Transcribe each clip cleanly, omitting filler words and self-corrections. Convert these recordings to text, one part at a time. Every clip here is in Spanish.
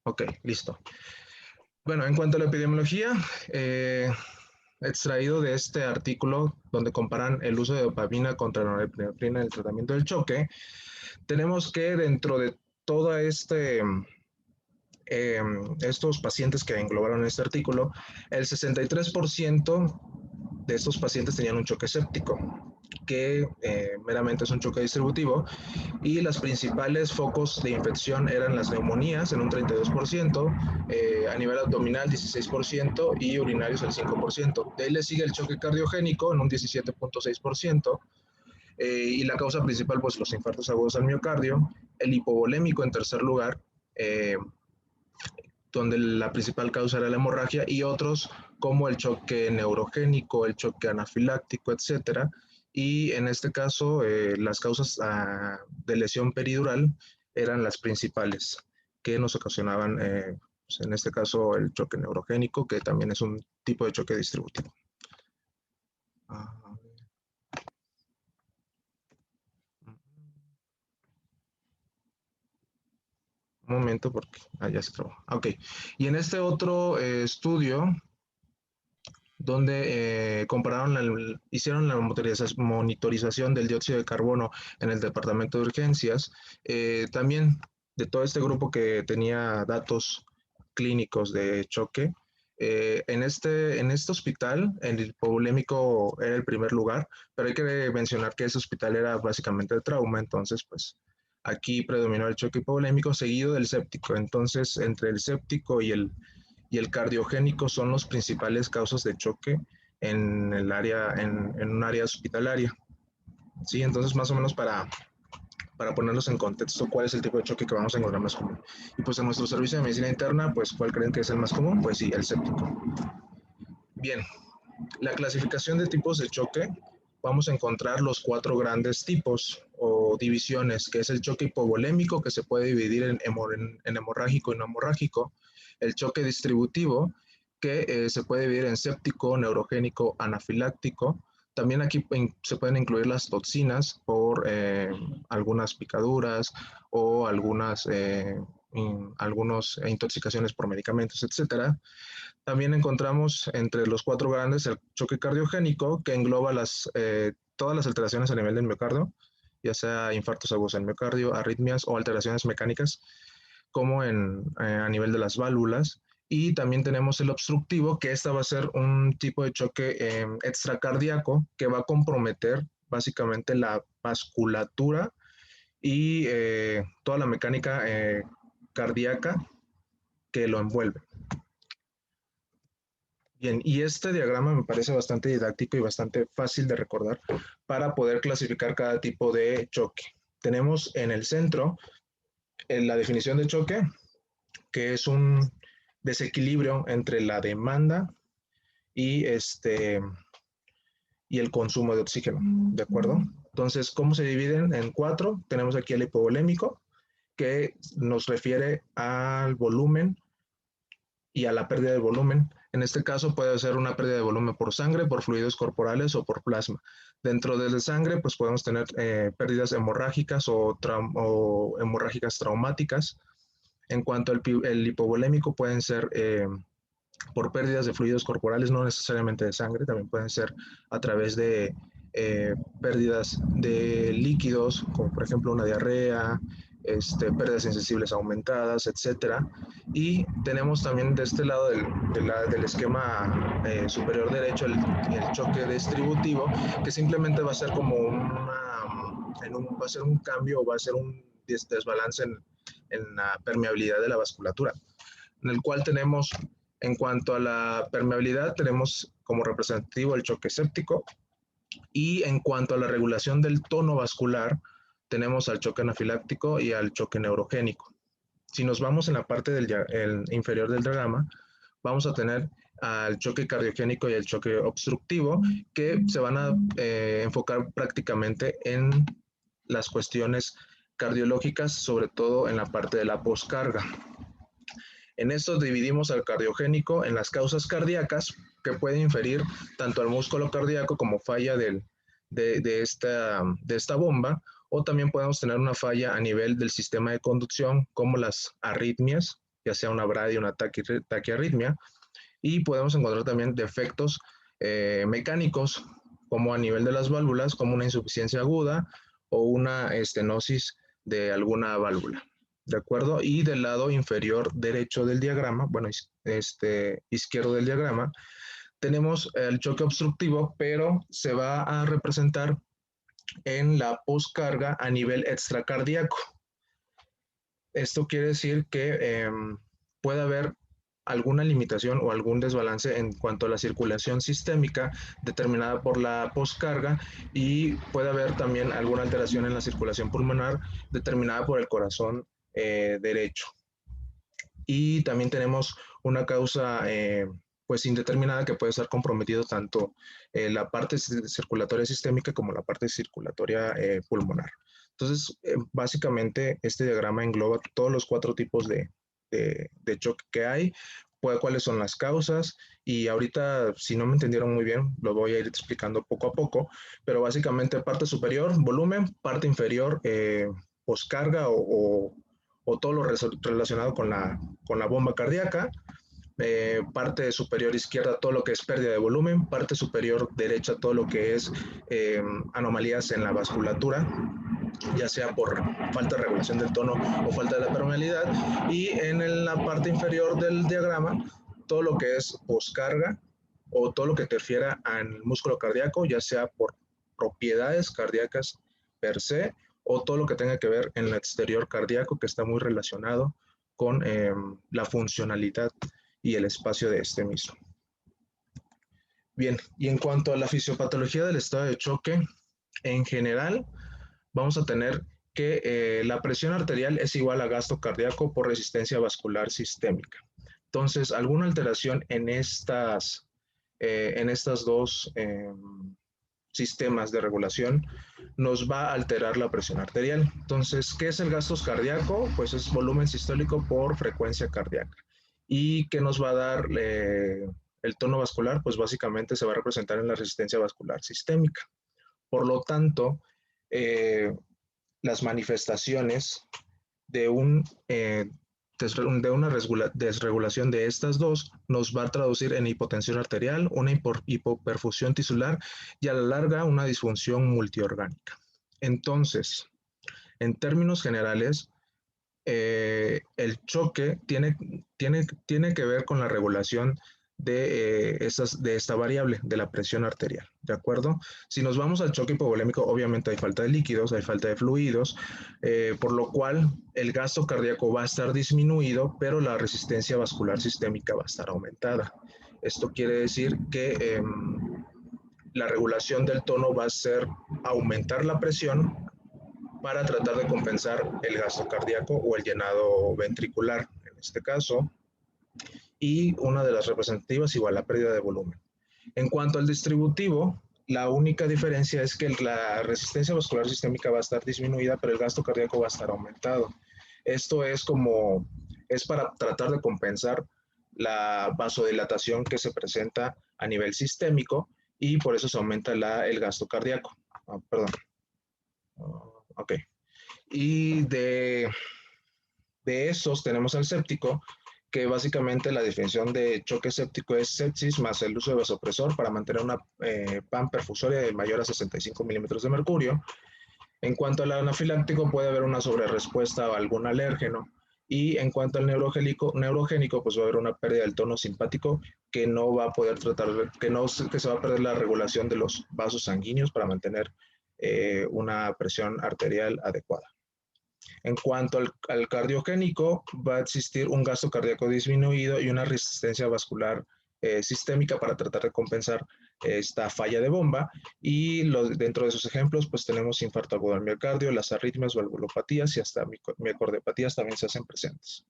Ok, listo. Bueno, en cuanto a la epidemiología, extraído de este artículo donde comparan el uso de dopamina contra la norepinefrina en el tratamiento del choque, tenemos que dentro de todo estos pacientes que englobaron en este artículo, el 63% de estos pacientes tenían un choque séptico, que meramente es un choque distributivo, y los principales focos de infección eran las neumonías en un 32%, a nivel abdominal 16% y urinarios el 5%. De ahí le sigue el choque cardiogénico en un 17.6%, y la causa principal, pues los infartos agudos al miocardio, el hipovolémico en tercer lugar, eh, donde la principal causa era la hemorragia, y otros como el choque neurogénico, el choque anafiláctico, etcétera. Y en este caso, las causas de lesión peridural eran las principales que nos ocasionaban, pues en este caso, el choque neurogénico, que también es un tipo de choque distributivo. Ah, un momento, porque ya se trabó. Ok. Y en este otro estudio, donde hicieron la monitorización del dióxido de carbono en el departamento de urgencias. También de todo este grupo que tenía datos clínicos de choque, en este hospital, el hipovolémico era el primer lugar, pero hay que mencionar que ese hospital era básicamente de trauma, entonces pues aquí predominó el choque hipovolémico seguido del séptico. Entonces, entre el séptico y el cardiogénico son los principales causas de choque en el área, en un área hospitalaria. Sí, entonces más o menos para ponerlos en contexto, ¿cuál es el tipo de choque que vamos a encontrar más común? Y pues en nuestro servicio de medicina interna, pues ¿cuál creen que es el más común? Pues sí, el séptico. Bien, la clasificación de tipos de choque, vamos a encontrar los cuatro grandes tipos o divisiones, que es el choque hipovolémico, que se puede dividir en hemorrágico y no hemorrágico, el choque distributivo, que se puede dividir en séptico, neurogénico, anafiláctico. También aquí se pueden incluir las toxinas por algunas picaduras o algunas intoxicaciones por medicamentos, etcétera. También encontramos entre los cuatro grandes el choque cardiogénico, que engloba todas las alteraciones a nivel del miocardio, ya sea infartos agudos del miocardio, arritmias o alteraciones mecánicas, como a nivel de las válvulas. Y también tenemos el obstructivo, que esta va a ser un tipo de choque extracardíaco que va a comprometer básicamente la vasculatura y toda la mecánica cardíaca que lo envuelve. Bien, y este diagrama me parece bastante didáctico y bastante fácil de recordar para poder clasificar cada tipo de choque. Tenemos en el centro la definición de choque, que es un desequilibrio entre la demanda y, y el consumo de oxígeno, ¿de acuerdo? Entonces, ¿cómo se dividen? En cuatro. Tenemos aquí el hipovolémico, que nos refiere al volumen y a la pérdida de volumen. En este caso puede ser una pérdida de volumen por sangre, por fluidos corporales o por plasma. Dentro de la sangre, pues podemos tener pérdidas hemorrágicas o hemorrágicas traumáticas. En cuanto al el hipovolémico, pueden ser por pérdidas de fluidos corporales, no necesariamente de sangre, también pueden ser a través de pérdidas de líquidos, como por ejemplo una diarrea, pérdidas insensibles aumentadas, etcétera. Y tenemos también de este lado del esquema superior derecho el choque distributivo, que simplemente va a ser como va a ser un cambio o va a ser un desbalance en la permeabilidad de la vasculatura, en el cual tenemos, en cuanto a la permeabilidad, tenemos como representativo el choque séptico, y en cuanto a la regulación del tono vascular, tenemos al choque anafiláctico y al choque neurogénico. Si nos vamos en la parte inferior del diagrama, vamos a tener al choque cardiogénico y el choque obstructivo, que se van a enfocar prácticamente en las cuestiones cardiológicas, sobre todo en la parte de la poscarga. En esto dividimos al cardiogénico en las causas cardíacas, que pueden inferir tanto al músculo cardíaco como falla de esta bomba, o también podemos tener una falla a nivel del sistema de conducción, como las arritmias, ya sea una bradia, una taquiarritmia, y podemos encontrar también defectos mecánicos, como a nivel de las válvulas, como una insuficiencia aguda o una estenosis de alguna válvula. ¿De acuerdo? Y del lado inferior derecho del diagrama, bueno, izquierdo del diagrama, tenemos el choque obstructivo, pero se va a representar en la poscarga a nivel extracardíaco. Esto quiere decir que puede haber alguna limitación o algún desbalance en cuanto a la circulación sistémica determinada por la poscarga, y puede haber también alguna alteración en la circulación pulmonar determinada por el corazón derecho. Y también tenemos una causa pues indeterminada, que puede estar comprometido tanto la parte circulatoria sistémica como la parte circulatoria pulmonar. Entonces, básicamente este diagrama engloba todos los 4 tipos de choque que hay, cuáles son las causas, y ahorita, si no me entendieron muy bien, lo voy a ir explicando poco a poco, pero básicamente parte superior, volumen; parte inferior, poscarga o todo lo relacionado con la bomba cardíaca; parte superior izquierda, todo lo que es pérdida de volumen; parte superior derecha, todo lo que es anomalías en la vasculatura, ya sea por falta de regulación del tono o falta de la permeabilidad; y en la parte inferior del diagrama, todo lo que es poscarga o todo lo que interfiera al músculo cardíaco, ya sea por propiedades cardíacas per se, o todo lo que tenga que ver en el exterior cardíaco, que está muy relacionado con la funcionalidad y el espacio de este mismo. Bien, y en cuanto a la fisiopatología del estado de choque, en general, vamos a tener que la presión arterial es igual a gasto cardíaco por resistencia vascular sistémica. Entonces, alguna alteración en estas dos sistemas de regulación nos va a alterar la presión arterial. Entonces, ¿qué es el gasto cardíaco? Pues es volumen sistólico por frecuencia cardíaca. ¿Y qué nos va a dar el tono vascular? Pues básicamente se va a representar en la resistencia vascular sistémica. Por lo tanto, las manifestaciones de una desregulación de estas dos nos va a traducir en hipotensión arterial, una hipoperfusión tisular y a la larga una disfunción multiorgánica. Entonces, en términos generales, el choque tiene que ver con la regulación de esta variable, de la presión arterial, ¿de acuerdo? Si nos vamos al choque hipovolémico, obviamente hay falta de líquidos, hay falta de fluidos, por lo cual el gasto cardíaco va a estar disminuido, pero la resistencia vascular sistémica va a estar aumentada. Esto quiere decir que la regulación del tono va a ser aumentar la presión para tratar de compensar el gasto cardíaco o el llenado ventricular, en este caso, y una de las representativas igual la pérdida de volumen. En cuanto al distributivo, la única diferencia es que la resistencia vascular sistémica va a estar disminuida, pero el gasto cardíaco va a estar aumentado. Esto es para tratar de compensar la vasodilatación que se presenta a nivel sistémico, y por eso se aumenta el gasto cardíaco. Perdón. Ok. Y de esos tenemos al séptico, que básicamente la definición de choque séptico es sepsis más el uso de vasopresor para mantener una PAN perfusoria de mayor a 65 milímetros de mercurio. En cuanto al anafiláctico, puede haber una sobrerespuesta a algún alérgeno. Y en cuanto al neurogénico, pues va a haber una pérdida del tono simpático, que no va a poder que se va a perder la regulación de los vasos sanguíneos para mantener una presión arterial adecuada. En cuanto al cardiogénico, va a existir un gasto cardíaco disminuido y una resistencia vascular sistémica para tratar de compensar esta falla de bomba. Y dentro de esos ejemplos, pues tenemos infarto agudo del miocardio, las arritmias, valvulopatías y hasta miocardiopatías también se hacen presentes.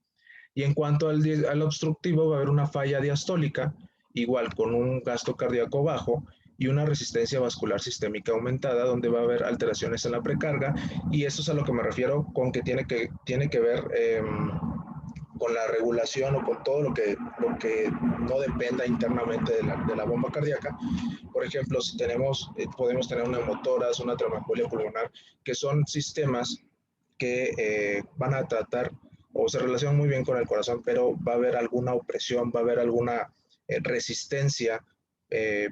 Y en cuanto al obstructivo, va a haber una falla diastólica, igual con un gasto cardíaco bajo y una resistencia vascular sistémica aumentada, donde va a haber alteraciones en la precarga, y eso es a lo que me refiero con que tiene que ver con la regulación o con todo lo que no dependa internamente de la bomba cardíaca. Por ejemplo, si podemos tener una hemotoras, una tromboembolia pulmonar, que son sistemas que van a tratar o se relacionan muy bien con el corazón, pero va a haber alguna opresión, va a haber alguna resistencia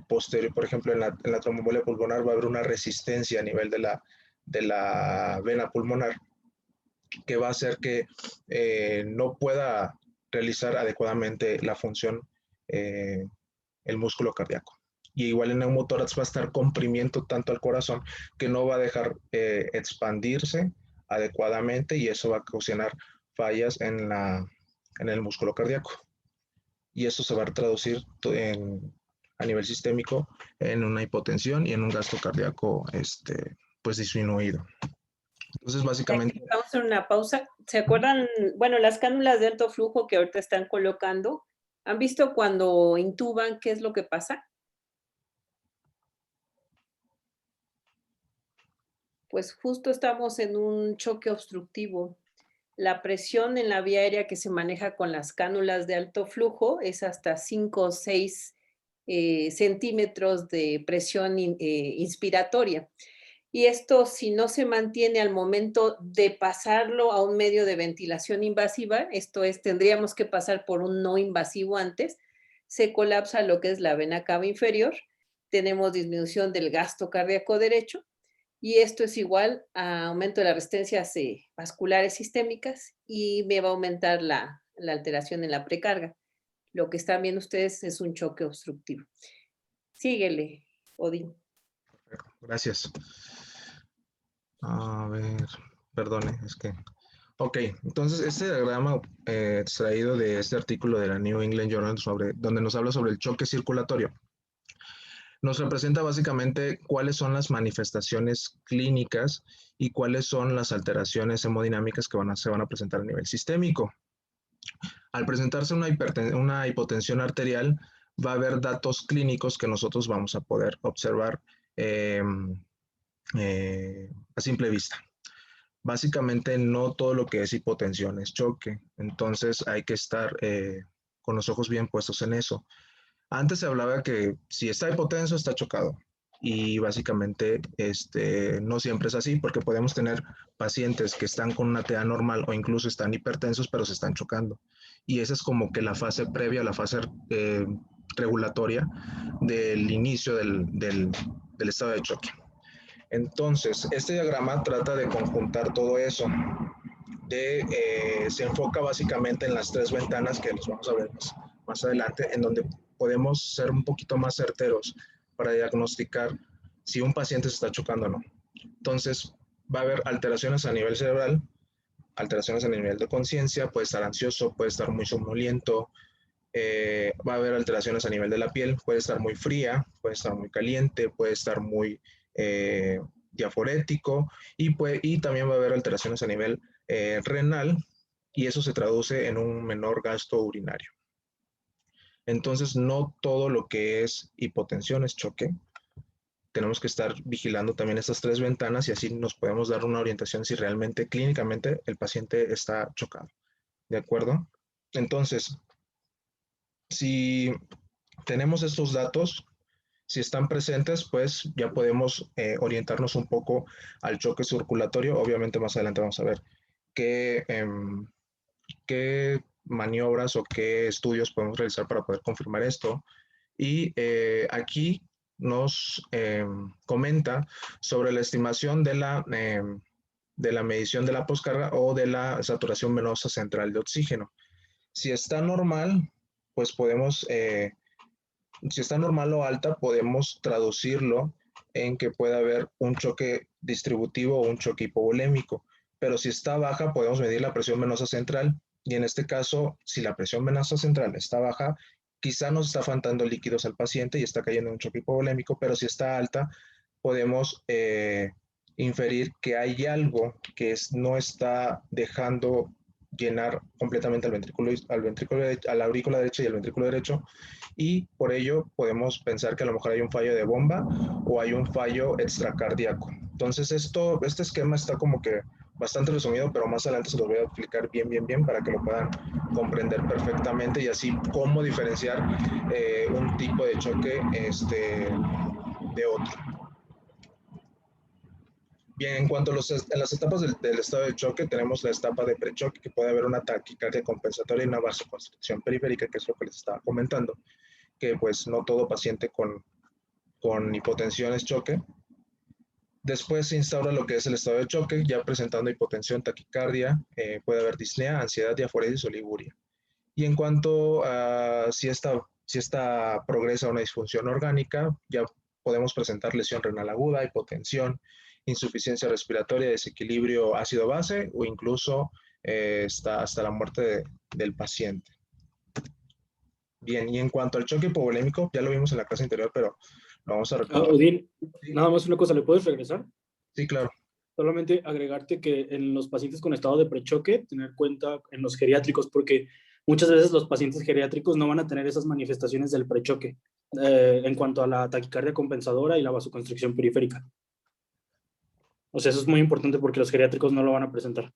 posterior, por ejemplo, en la tromboembolia pulmonar va a haber una resistencia a nivel de la vena pulmonar que va a hacer que no pueda realizar adecuadamente la función el músculo cardíaco. Y igual en neumotórax va a estar comprimiendo tanto al corazón que no va a dejar expandirse adecuadamente y eso va a ocasionar fallas en el músculo cardíaco. Y eso se va a traducir a nivel sistémico en una hipotensión y en un gasto cardíaco pues disminuido. Entonces, básicamente... Aquí vamos a hacer una pausa. ¿Se acuerdan? Bueno, las cánulas de alto flujo que ahorita están colocando, ¿han visto cuando intuban qué es lo que pasa? Pues justo estamos en un choque obstructivo. La presión en la vía aérea que se maneja con las cánulas de alto flujo es hasta 5 o 6 centímetros de presión inspiratoria. Y esto, si no se mantiene al momento de pasarlo a un medio de ventilación invasiva, esto es, tendríamos que pasar por un no invasivo antes, se colapsa lo que es la vena cava inferior, tenemos disminución del gasto cardíaco derecho, y esto es igual a aumento de las resistencias vasculares sistémicas y me va a aumentar la alteración en la precarga. Lo que están viendo ustedes es un choque obstructivo. Síguele, Odín. Gracias. A ver, perdone, es que... Ok, entonces este diagrama extraído de este artículo de la New England Journal donde nos habla sobre el choque circulatorio, nos representa básicamente cuáles son las manifestaciones clínicas y cuáles son las alteraciones hemodinámicas que se van a presentar a nivel sistémico. Al presentarse una hipotensión arterial, va a haber datos clínicos que nosotros vamos a poder observar a simple vista. Básicamente no todo lo que es hipotensión es choque, entonces hay que estar con los ojos bien puestos en eso. Antes se hablaba que si está hipotenso está chocado y básicamente no siempre es así porque podemos tener pacientes que están con una TA normal o incluso están hipertensos pero se están chocando y esa es como que la fase previa, la fase regulatoria del inicio del estado de choque. Entonces, este diagrama trata de conjuntar todo eso. Se enfoca básicamente en las tres ventanas que los vamos a ver más adelante, en donde podemos ser un poquito más certeros para diagnosticar si un paciente se está chocando o no. Entonces, va a haber alteraciones a nivel cerebral, alteraciones a nivel de conciencia, puede estar ansioso, puede estar muy somnoliento, va a haber alteraciones a nivel de la piel, puede estar muy fría, puede estar muy caliente, puede estar muy diaforético y también va a haber alteraciones a nivel renal y eso se traduce en un menor gasto urinario. Entonces, no todo lo que es hipotensión es choque. Tenemos que estar vigilando también estas tres ventanas y así nos podemos dar una orientación si realmente clínicamente el paciente está chocado. ¿De acuerdo? Entonces, si tenemos estos datos, si están presentes, pues ya podemos orientarnos un poco al choque circulatorio. Obviamente más adelante vamos a ver qué, qué maniobras o qué estudios podemos realizar para poder confirmar esto. Y aquí nos comenta sobre la estimación de la medición de la poscarga o de la saturación venosa central de oxígeno. Si está normal, pues podemos si está normal o alta, podemos traducirlo en que pueda haber un choque distributivo o un choque hipovolémico. Pero si está baja, podemos medir la presión venosa central. Y en este caso, si la presión venosa central está baja, quizá nos está faltando líquidos al paciente y está cayendo en un choque hipovolémico, pero si está alta, podemos inferir que hay algo que no está dejando llenar completamente a la aurícula derecha y al ventrículo derecho, y por ello podemos pensar que a lo mejor hay un fallo de bomba o hay un fallo extracardíaco. Entonces este esquema está como que bastante resumido, pero más adelante se los voy a explicar bien para que lo puedan comprender perfectamente y así cómo diferenciar un tipo de choque de otro. Bien, en cuanto a en las etapas del estado de choque, tenemos la etapa de prechoque, que puede haber una taquicardia compensatoria y una vasoconstricción periférica, que es lo que les estaba comentando, que pues no todo paciente con hipotensión es choque. Después se instaura lo que es el estado de choque, ya presentando hipotensión, taquicardia, puede haber disnea, ansiedad, diaforesis o liguria. Y en cuanto a si esta progresa a una disfunción orgánica, ya podemos presentar lesión renal aguda, hipotensión, insuficiencia respiratoria, desequilibrio ácido-base o incluso hasta la muerte del paciente. Bien, y en cuanto al choque hipovolémico, ya lo vimos en la clase anterior, pero lo vamos a recordar. Odín, Sí, nada más una cosa, ¿le puedes regresar? sí, claro. Solamente agregarte que en los pacientes con estado de prechoque, tener cuenta en los geriátricos, porque muchas veces los pacientes geriátricos no van a tener esas manifestaciones del prechoque en cuanto a la taquicardia compensadora y la vasoconstricción periférica. O sea, eso es muy importante porque los geriátricos no lo van a presentar,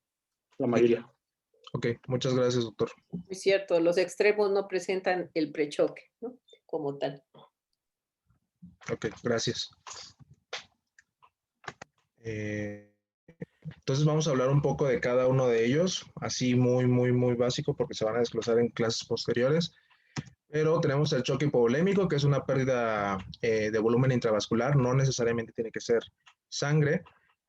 la mayoría. Ok, muchas gracias, doctor. Es cierto, los extremos no presentan el prechoque, ¿no? Como tal. Ok, gracias. Entonces vamos a hablar un poco de cada uno de ellos, así muy básico, porque se van a desglosar en clases posteriores. Pero tenemos el choque hipovolémico, que es una pérdida de volumen intravascular, no necesariamente tiene que ser sangre,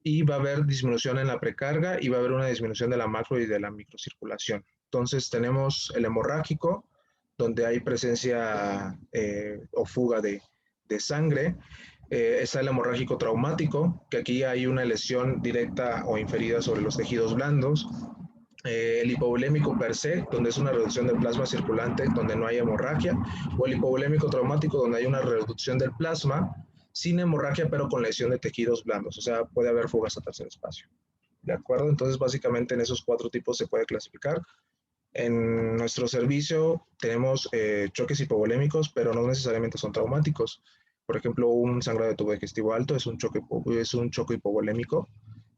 y va a haber disminución en la precarga y va a haber una disminución de la macro y de la microcirculación. Entonces tenemos el hemorrágico, donde hay presencia o fuga de sangre. Está el hemorrágico traumático, que aquí hay una lesión directa o inferida sobre los tejidos blandos. El hipovolémico per se, donde es una reducción del plasma circulante, donde no hay hemorragia, o el hipovolémico traumático, donde hay una reducción del plasma sin hemorragia, pero con lesión de tejidos blandos, o sea, puede haber fugas a tercer espacio. ¿De acuerdo? Entonces, básicamente en esos 4 tipos se puede clasificar. En nuestro servicio tenemos choques hipovolémicos, pero no necesariamente son traumáticos. Por ejemplo, un sangrado de tubo digestivo alto es un choque hipovolémico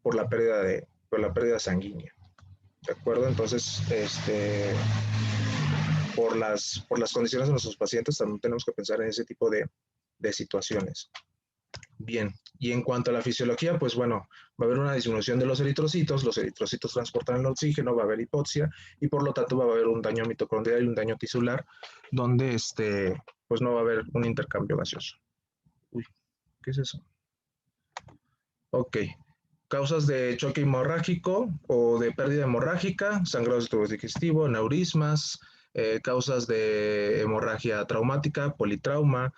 por la pérdida sanguínea. ¿De acuerdo? Entonces, por las condiciones de nuestros pacientes, también tenemos que pensar en ese tipo de situaciones. Bien, y en cuanto a la fisiología, pues bueno, va a haber una disminución de los eritrocitos transportan el oxígeno, va a haber hipoxia y por lo tanto va a haber un daño mitocondrial y un daño tisular, donde pues no va a haber un intercambio gaseoso. Uy, ¿qué es eso? Ok, causas de choque hemorrágico o de pérdida hemorrágica, sangrados de tubo digestivo, aneurismas, causas de hemorragia traumática, politrauma,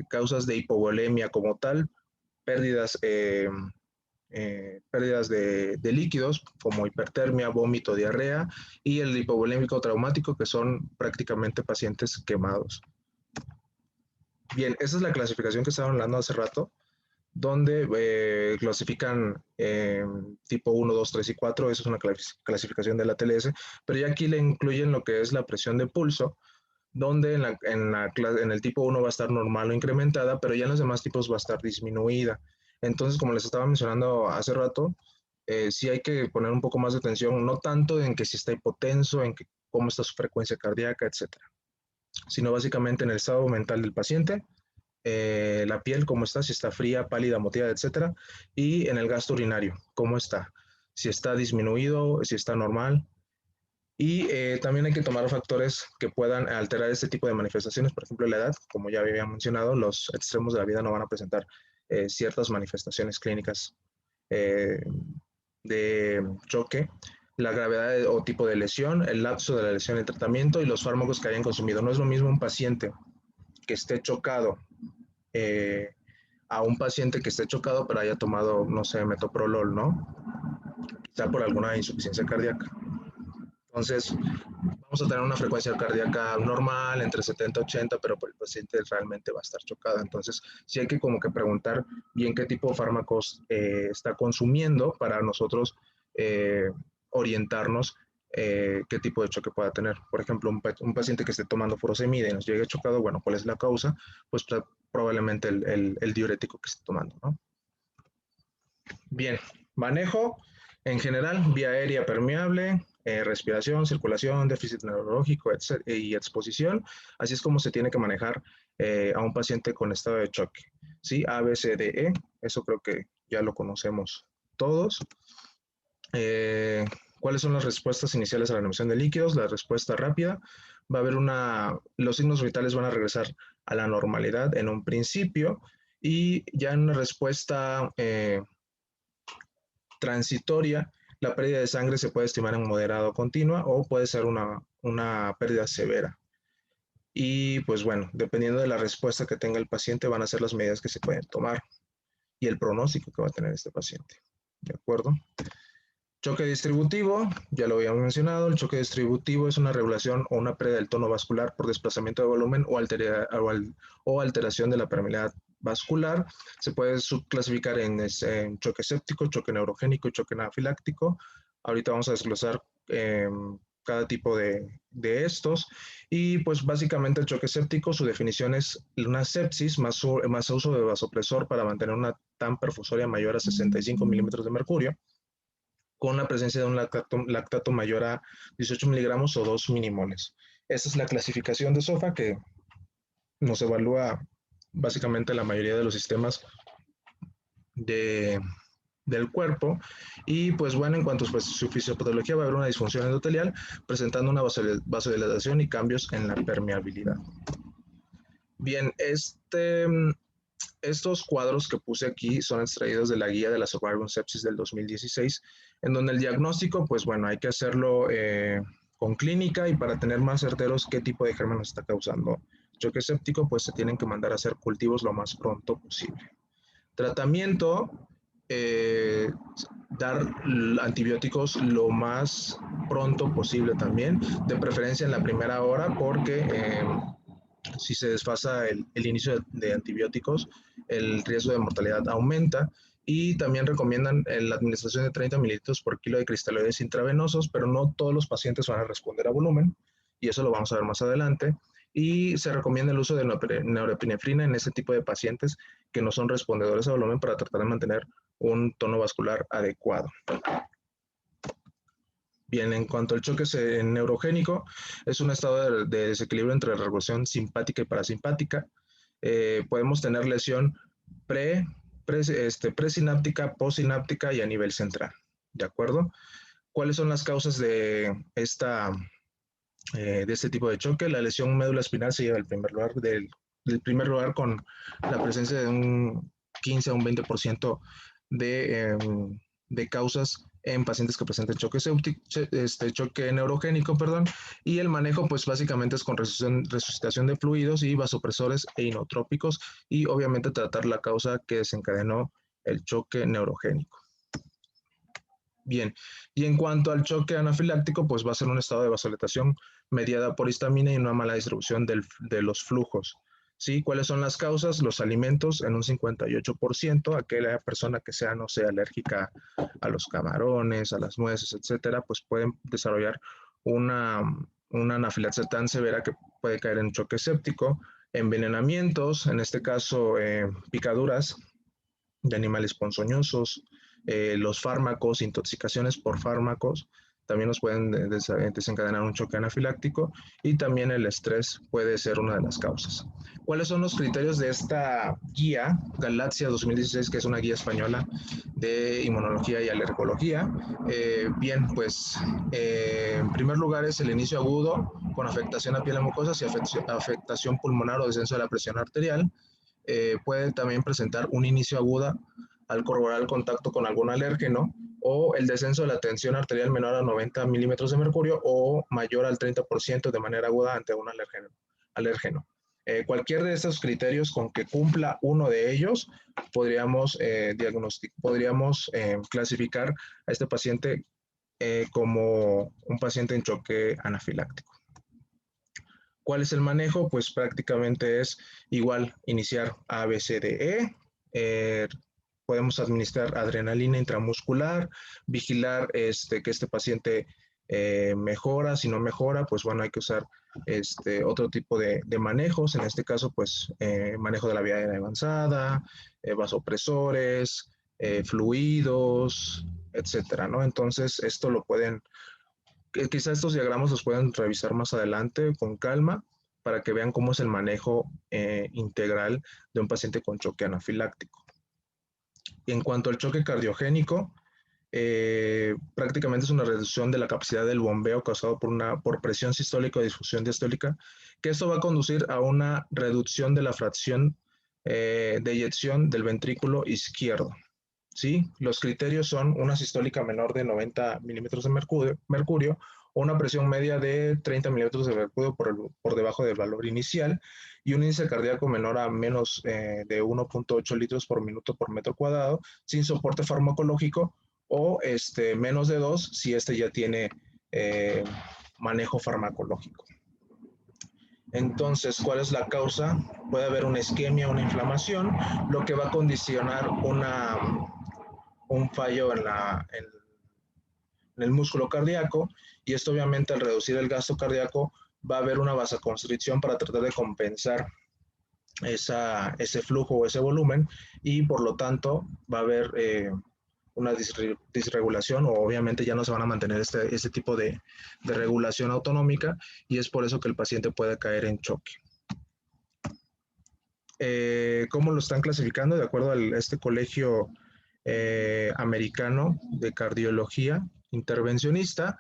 causas de hipovolemia como tal, pérdidas, pérdidas de líquidos como hipertermia, vómito, diarrea y el hipovolémico traumático que son prácticamente pacientes quemados. Bien, esa es la clasificación que estaba hablando hace rato, donde clasifican tipo 1, 2, 3 y 4, esa es una clasificación de la TLS, pero ya aquí le incluyen lo que es la presión de pulso, donde en el tipo 1 va a estar normal o incrementada, pero ya en los demás tipos va a estar disminuida. Entonces, como les estaba mencionando hace rato, sí hay que poner un poco más de atención, no tanto en que si está hipotenso, en que cómo está su frecuencia cardíaca, etcétera, sino básicamente en el estado mental del paciente, la piel, cómo está, si está fría, pálida, moteada, etcétera, y en el gasto urinario, cómo está, si está disminuido, si está normal. Y también hay que tomar factores que puedan alterar este tipo de manifestaciones, por ejemplo, la edad, como ya había mencionado, los extremos de la vida no van a presentar ciertas manifestaciones clínicas eh, de choque, la gravedad o tipo de lesión, el lapso de la lesión, el tratamiento y los fármacos que hayan consumido. No es lo mismo un paciente que esté chocado eh, a un paciente que esté chocado pero haya tomado, no sé, metoprolol, ¿no? Quizá por alguna insuficiencia cardíaca. Entonces, vamos a tener una frecuencia cardíaca normal, entre 70 y 80, pero el paciente realmente va a estar chocado. Entonces, sí hay que como que preguntar bien qué tipo de fármacos está consumiendo para nosotros orientarnos qué tipo de choque pueda tener. Por ejemplo, un paciente que esté tomando furosemida y nos llegue chocado, bueno, ¿cuál es la causa? Pues probablemente el diurético que esté tomando, ¿no? Bien, manejo en general, vía aérea permeable, respiración, circulación, déficit neurológico y exposición. Así es como se tiene que manejar a un paciente con estado de choque. ¿Sí? A, B, C, D, E. Eso creo que ya lo conocemos todos. ¿Cuáles son las respuestas iniciales a la animación de líquidos? La respuesta rápida. Va a haber los signos vitales van a regresar a la normalidad en un principio, y ya en una respuesta transitoria, la pérdida de sangre se puede estimar en moderado o continua, o puede ser una pérdida severa. Y pues bueno, dependiendo de la respuesta que tenga el paciente, van a ser las medidas que se pueden tomar y el pronóstico que va a tener este paciente. ¿De acuerdo? Choque distributivo, ya lo habíamos mencionado. El choque distributivo es una regulación o una pérdida del tono vascular por desplazamiento de volumen o alteración de la permeabilidad vascular. Se puede subclasificar en choque séptico, choque neurogénico y choque anafiláctico. Ahorita vamos a desglosar cada tipo de estos. Y pues básicamente el choque séptico, su definición es una sepsis más uso de vasopresor para mantener una TAM perfusoria mayor a 65 milímetros de mercurio, con la presencia de un lactato mayor a 18 miligramos o 2 minimoles. Esa es la clasificación de SOFA que nos evalúa básicamente la mayoría de los sistemas del cuerpo. Y pues bueno, en cuanto a su fisiopatología, va a haber una disfunción endotelial presentando una vasodilatación y cambios en la permeabilidad. Bien, estos cuadros que puse aquí son extraídos de la guía de la Survivor Sepsis del 2016, en donde el diagnóstico, pues bueno, hay que hacerlo con clínica, y para tener más certeros qué tipo de germen nos está causando choque séptico, pues se tienen que mandar a hacer cultivos lo más pronto posible. Tratamiento, dar antibióticos lo más pronto posible también, de preferencia en la primera hora, porque si se desfasa el inicio de antibióticos, el riesgo de mortalidad aumenta. Y también recomiendan la administración de 30 mililitros por kilo de cristaloides intravenosos, pero no todos los pacientes van a responder a volumen, y eso lo vamos a ver más adelante. Y se recomienda el uso de norepinefrina en este tipo de pacientes que no son respondedores a volumen, para tratar de mantener un tono vascular adecuado. Bien, en cuanto al choque neurogénico, es un estado de desequilibrio entre la regulación simpática y parasimpática. Podemos tener lesión presináptica, postsináptica y a nivel central. ¿De acuerdo? ¿Cuáles son las causas de este tipo de choque? La lesión médula espinal se lleva el primer lugar con la presencia de un 15 a un 20% de causas en pacientes que presentan choque neurogénico, perdón. Y el manejo, pues básicamente es con resucitación de fluidos y vasopresores e inotrópicos, y obviamente tratar la causa que desencadenó el choque neurogénico. Bien, y en cuanto al choque anafiláctico, pues va a ser un estado de vasodilatación mediada por histamina y una mala distribución de los flujos. ¿Sí? ¿Cuáles son las causas? Los alimentos en un 58%, aquella persona que no sea alérgica a los camarones, a las nueces, etcétera, pues pueden desarrollar una anafilaxia tan severa que puede caer en choque séptico. Envenenamientos, en este caso picaduras de animales ponzoñosos, los fármacos, intoxicaciones por fármacos, también nos pueden desencadenar un choque anafiláctico, y también el estrés puede ser una de las causas. ¿Cuáles son los criterios de esta guía, Galaxia 2016, que es una guía española de inmunología y alergología? Bien, pues en primer lugar es el inicio agudo con afectación a piel y mucosas y afectación pulmonar o descenso de la presión arterial. Puede también presentar un inicio aguda al corroborar el contacto con algún alérgeno, o el descenso de la tensión arterial menor a 90 milímetros de mercurio o mayor al 30% de manera aguda ante un alérgeno. Cualquier de estos criterios, con que cumpla uno de ellos, podríamos clasificar a este paciente como un paciente en choque anafiláctico. ¿Cuál es el manejo? Pues prácticamente es igual, iniciar ABCDE, podemos administrar adrenalina intramuscular, vigilar que este paciente mejora. Si no mejora, pues bueno, hay que usar otro tipo de manejos. En este caso, pues manejo de la vía aérea avanzada, vasopresores, fluidos, etcétera, ¿no? Entonces, esto lo pueden, quizás estos diagramas los pueden revisar más adelante con calma, para que vean cómo es el manejo integral de un paciente con choque anafiláctico. Y en cuanto al choque cardiogénico, prácticamente es una reducción de la capacidad del bombeo causado por presión sistólica o difusión diastólica, que esto va a conducir a una reducción de la fracción de eyección del ventrículo izquierdo. ¿Sí? Los criterios son una sistólica menor de 90 milímetros de mercurio o una presión media de 30 milímetros de mercurio por debajo del valor inicial y un índice cardíaco menor a menos de 1.8 litros por minuto por metro cuadrado sin soporte farmacológico o menos de 2 si ya tiene manejo farmacológico. Entonces, ¿cuál es la causa? Puede haber una isquemia, una inflamación, lo que va a condicionar un fallo en el músculo cardíaco, y esto obviamente al reducir el gasto cardíaco va a haber una vasoconstricción para tratar de compensar ese flujo o ese volumen, y por lo tanto va a haber una disregulación, o obviamente ya no se van a mantener este tipo de regulación autonómica, y es por eso que el paciente puede caer en choque. ¿Cómo lo están clasificando? De acuerdo a este colegio americano de cardiología intervencionista,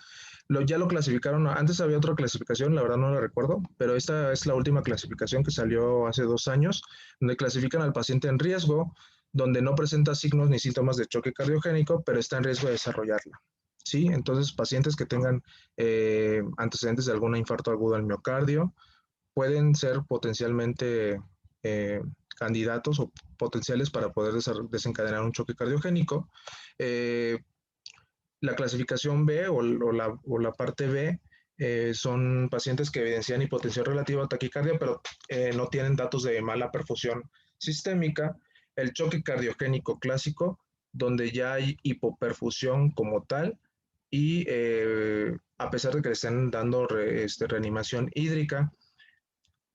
ya lo clasificaron. Antes había otra clasificación, la verdad no la recuerdo, pero esta es la última clasificación que salió hace 2 años, donde clasifican al paciente en riesgo, donde no presenta signos ni síntomas de choque cardiogénico, pero está en riesgo de desarrollarla. ¿Sí? Entonces, pacientes que tengan antecedentes de algún infarto agudo al miocardio pueden ser potencialmente candidatos o potenciales para poder desencadenar un choque cardiogénico. La clasificación B o la parte B son pacientes que evidencian hipotensión relativa a taquicardia, pero no tienen datos de mala perfusión sistémica. El choque cardiogénico clásico, donde ya hay hipoperfusión como tal, y a pesar de que le estén dando reanimación hídrica.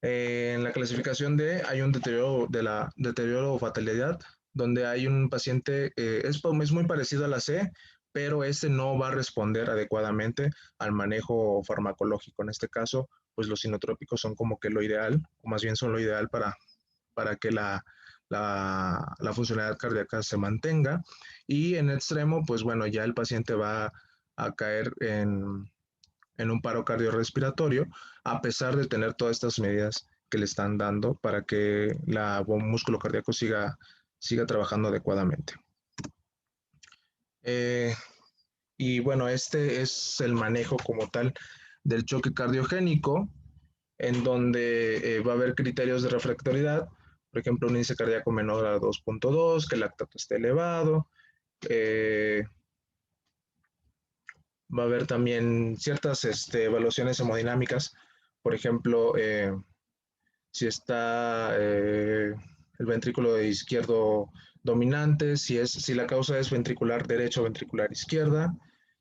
En la clasificación D hay un deterioro o fatalidad, donde hay un paciente, es muy parecido a la C, pero no va a responder adecuadamente al manejo farmacológico. En este caso, pues los inotrópicos son como que lo ideal, o más bien son lo ideal para que la funcionalidad cardíaca se mantenga. Y en extremo, pues bueno, ya el paciente va a caer en un paro cardiorrespiratorio, a pesar de tener todas estas medidas que le están dando para que el músculo cardíaco siga trabajando adecuadamente. Y bueno, este es el manejo como tal del choque cardiogénico, en donde va a haber criterios de refractoriedad, por ejemplo, un índice cardíaco menor a 2.2, que el lactato esté elevado, va a haber también ciertas evaluaciones hemodinámicas, por ejemplo, si está el ventrículo izquierdo dominante, si la causa es ventricular derecha o ventricular izquierda,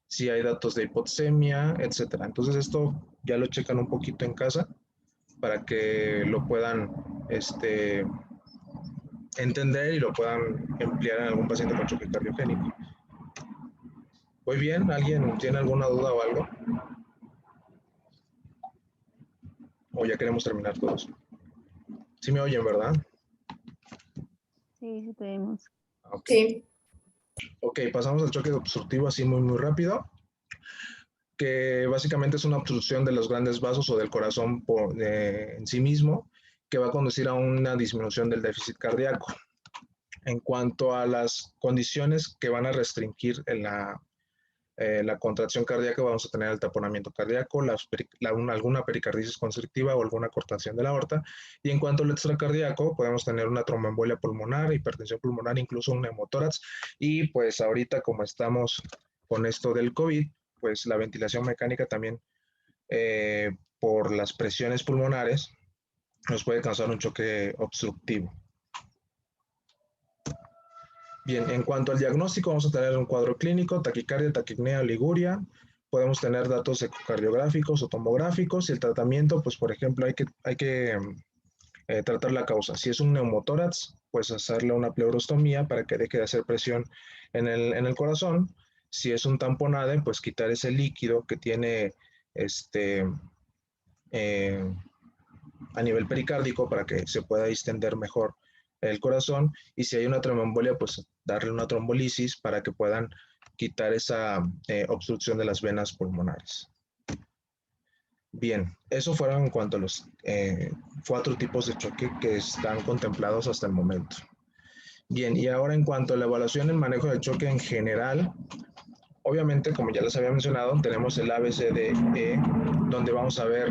si hay datos de hipoxemia, etc. Entonces esto ya lo checan un poquito en casa para que lo puedan entender y lo puedan emplear en algún paciente con choque cardiogénico. Muy bien, ¿alguien tiene alguna duda o algo? ¿O ya queremos terminar todos? Sí me oyen, ¿verdad? Sí, sí tenemos. Okay. Sí. Ok, pasamos al choque obstructivo así muy rápido, que básicamente es una obstrucción de los grandes vasos o del corazón en sí mismo, que va a conducir a una disminución del déficit cardíaco. En cuanto a las condiciones que van a restringir la contracción cardíaca, vamos a tener el taponamiento cardíaco, alguna pericarditis constrictiva o alguna cortación de la aorta. Y en cuanto al extracardíaco, podemos tener una tromboembolia pulmonar, hipertensión pulmonar, incluso un neumotórax. Y pues ahorita, como estamos con esto del COVID, pues la ventilación mecánica también por las presiones pulmonares nos puede causar un choque obstructivo. Bien, en cuanto al diagnóstico, vamos a tener un cuadro clínico, taquicardia, taquipnea, oliguria. Podemos tener datos ecocardiográficos o tomográficos, y el tratamiento, pues por ejemplo, hay que tratar la causa. Si es un neumotórax, pues hacerle una pleurostomía para que deje de hacer presión en el corazón. Si es un tamponade, pues quitar ese líquido que tiene a nivel pericárdico para que se pueda distender mejor el corazón. Y si hay una tromboembolia, pues darle una trombolisis para que puedan quitar esa obstrucción de las venas pulmonares. Bien, eso fueron en cuanto a los 4 tipos de choque que están contemplados hasta el momento. Bien, y ahora en cuanto a la evaluación y el manejo del choque en general, obviamente, como ya les había mencionado, tenemos el ABCDE, donde vamos a ver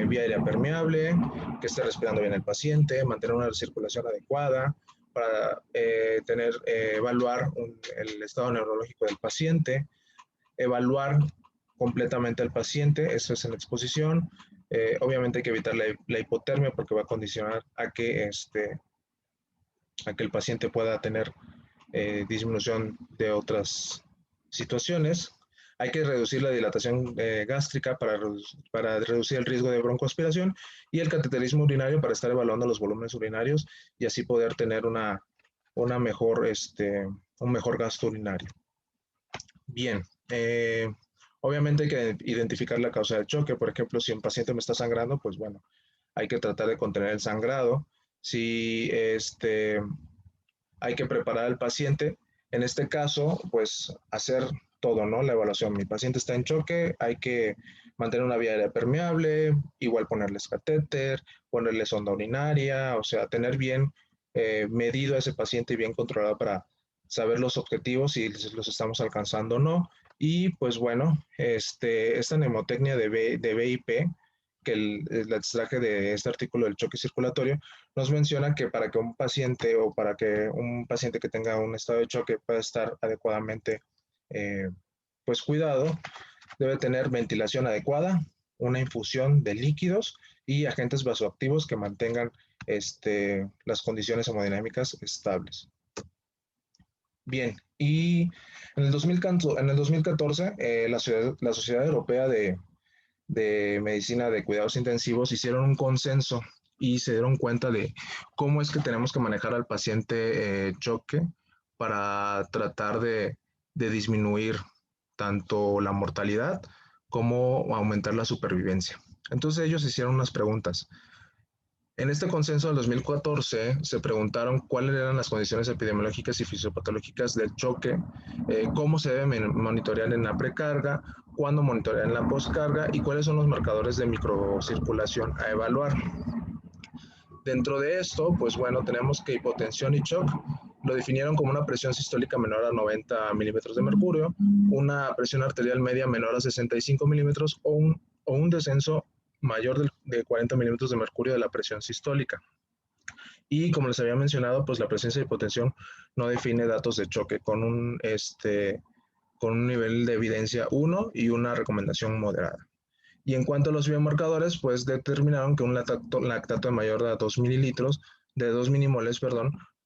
vía aérea permeable, que esté respirando bien el paciente, mantener una circulación adecuada, para evaluar el estado neurológico del paciente, evaluar completamente al paciente, eso es en exposición. Obviamente hay que evitar la hipotermia porque va a condicionar a que el paciente pueda tener disminución de otras situaciones. Hay que reducir la dilatación gástrica para reducir el riesgo de broncoaspiración y el cateterismo urinario para estar evaluando los volúmenes urinarios y así poder tener un mejor gasto urinario. Bien, obviamente hay que identificar la causa del choque. Por ejemplo, si un paciente me está sangrando, pues bueno, hay que tratar de contener el sangrado. Si hay que preparar al paciente, en este caso, pues hacer todo, ¿no? La evaluación. Mi paciente está en choque, hay que mantener una vía aérea permeable, igual ponerles catéter, ponerle sonda urinaria, o sea, tener bien medido a ese paciente y bien controlado para saber los objetivos, si los estamos alcanzando o no. Y pues bueno, esta mnemotecnia de BIP, que el extraje de este artículo del choque circulatorio, nos menciona que para que un paciente que tenga un estado de choque pueda estar adecuadamente pues cuidado, debe tener ventilación adecuada, una infusión de líquidos y agentes vasoactivos que mantengan las condiciones hemodinámicas estables. Bien, y en el 2014 la Sociedad Europea de Medicina de Cuidados Intensivos hicieron un consenso y se dieron cuenta de cómo es que tenemos que manejar al paciente choque para tratar de disminuir tanto la mortalidad como aumentar la supervivencia. Entonces ellos hicieron unas preguntas. En este consenso del 2014 se preguntaron cuáles eran las condiciones epidemiológicas y fisiopatológicas del choque, cómo se debe monitorear en la precarga, cuándo monitorear en la postcarga y cuáles son los marcadores de microcirculación a evaluar. Dentro de esto, pues bueno, tenemos que hipotensión y shock lo definieron como una presión sistólica menor a 90 milímetros de mercurio, una presión arterial media menor a 65 milímetros o un descenso mayor de 40 milímetros de mercurio de la presión sistólica. Y como les había mencionado, pues la presencia de hipotensión no define datos de choque con un nivel de evidencia 1 y una recomendación moderada. Y en cuanto a los biomarcadores, pues determinaron que un lactato de mayor a 2 milimoles,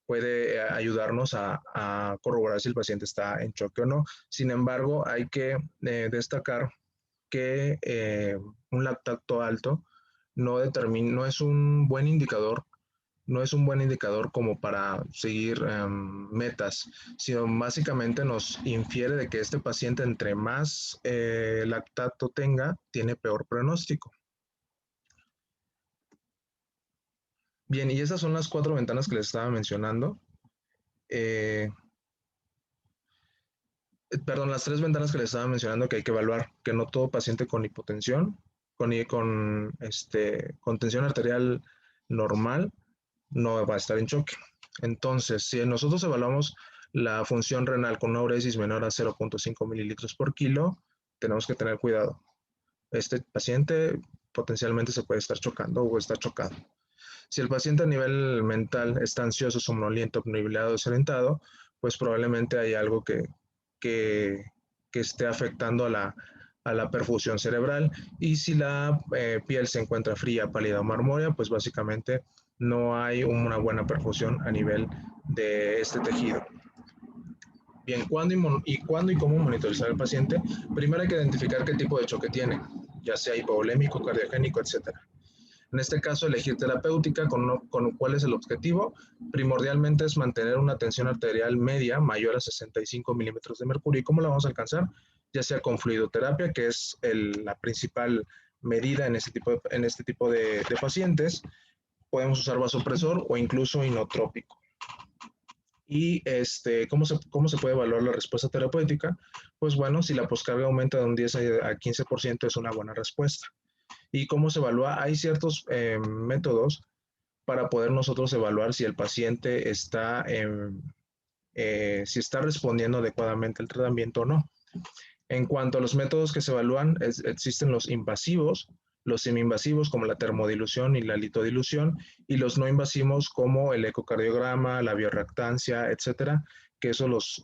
puede ayudarnos a corroborar si el paciente está en choque o no. Sin embargo, hay que destacar que un lactato alto no es un buen indicador como para seguir metas, sino básicamente nos infiere de que este paciente entre más lactato tenga, tiene peor pronóstico. Bien, y esas son las 4 ventanas que les estaba mencionando. Las 3 ventanas que les estaba mencionando que hay que evaluar, que no todo paciente con hipotensión, con tensión arterial normal, no va a estar en choque. Entonces, si nosotros evaluamos la función renal con una uresis menor a 0.5 mililitros por kilo, tenemos que tener cuidado. Este paciente potencialmente se puede estar chocando o está chocado. Si el paciente a nivel mental está ansioso, somnoliento, obnubilado, desorientado, pues probablemente hay algo que esté afectando a la perfusión cerebral. Y si la piel se encuentra fría, pálida o marmórea, pues básicamente no hay una buena perfusión a nivel de este tejido. Bien, ¿cuándo y cómo monitorizar al paciente? Primero hay que identificar qué tipo de choque tiene, ya sea hipovolémico, cardiogénico, etc. En este caso, elegir terapéutica con cuál es el objetivo. Primordialmente es mantener una tensión arterial media mayor a 65 milímetros de mercurio. ¿Y cómo la vamos a alcanzar? Ya sea con fluidoterapia, que es la principal medida en este tipo de pacientes. Podemos usar vasopresor o incluso inotrópico. ¿Y cómo se puede evaluar la respuesta terapéutica? Pues bueno, si la poscarga aumenta de un 10 a 15% es una buena respuesta. ¿Y cómo se evalúa? Hay ciertos métodos para poder nosotros evaluar si el paciente está, si está respondiendo adecuadamente al tratamiento o no. En cuanto a los métodos que se evalúan, existen los invasivos, los semi-invasivos como la termodilución y la litodilución, y los no invasivos como el ecocardiograma, la bioreactancia, etcétera, que esos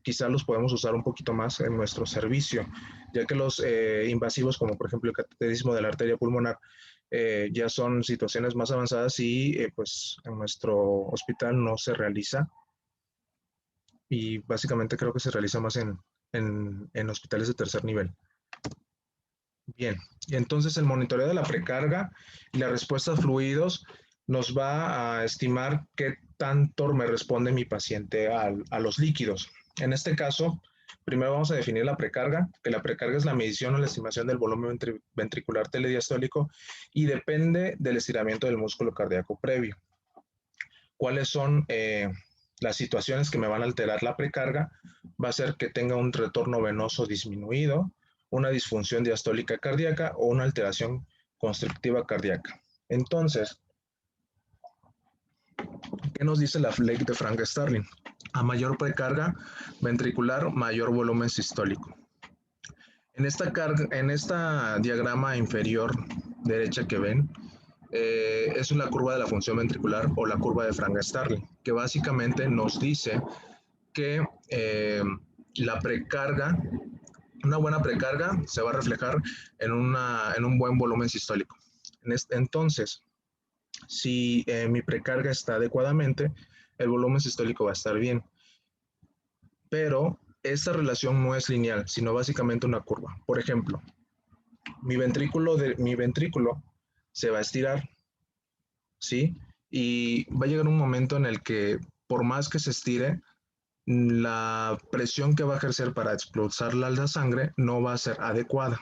quizás los podemos usar un poquito más en nuestro servicio, ya que los invasivos, como por ejemplo el cateterismo de la arteria pulmonar, ya son situaciones más avanzadas y pues en nuestro hospital no se realiza, y básicamente creo que se realiza más en hospitales de tercer nivel. Bien, y entonces el monitoreo de la precarga y la respuesta a fluidos nos va a estimar qué tanto me responde mi paciente a los líquidos. En este caso, primero vamos a definir la precarga, que la precarga es la medición o la estimación del volumen ventricular telediastólico y depende del estiramiento del músculo cardíaco previo. ¿Cuáles son las situaciones que me van a alterar la precarga? Va a ser que tenga un retorno venoso disminuido, una disfunción diastólica cardíaca o una alteración constrictiva cardíaca. Entonces, ¿qué nos dice la ley de Frank-Starling? A mayor precarga ventricular, mayor volumen sistólico. En esta diagrama inferior derecha que ven, es la curva de la función ventricular o la curva de Frank-Starling, que básicamente nos dice que la precarga, una buena precarga se va a reflejar en un buen volumen sistólico. Entonces, si mi precarga está adecuadamente, el volumen sistólico va a estar bien. Pero esta relación no es lineal, sino básicamente una curva. Por ejemplo, mi ventrículo se va a estirar, ¿sí? Y va a llegar un momento en el que, por más que se estire, la presión que va a ejercer para expulsar la sangre no va a ser adecuada.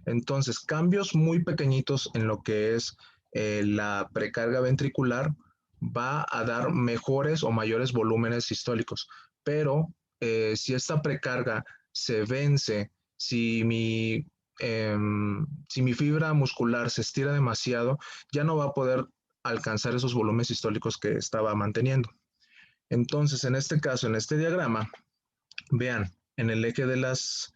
Entonces, cambios muy pequeñitos en lo que es la precarga ventricular va a dar mejores o mayores volúmenes sistólicos. Pero si esta precarga se vence, si mi fibra muscular se estira demasiado, ya no va a poder alcanzar esos volúmenes sistólicos que estaba manteniendo. Entonces, en este caso, en este diagrama, vean, en el eje de las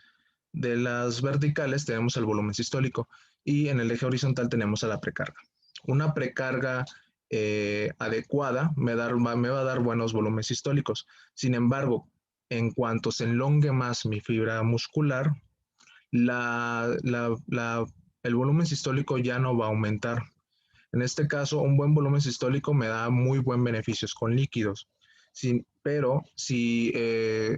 verticales tenemos el volumen sistólico y en el eje horizontal tenemos a la precarga. Una precarga adecuada me va a dar buenos volúmenes sistólicos. Sin embargo, en cuanto se enlongue más mi fibra muscular, el volumen sistólico ya no va a aumentar. En este caso, un buen volumen sistólico me da muy buen beneficios con líquidos. Pero si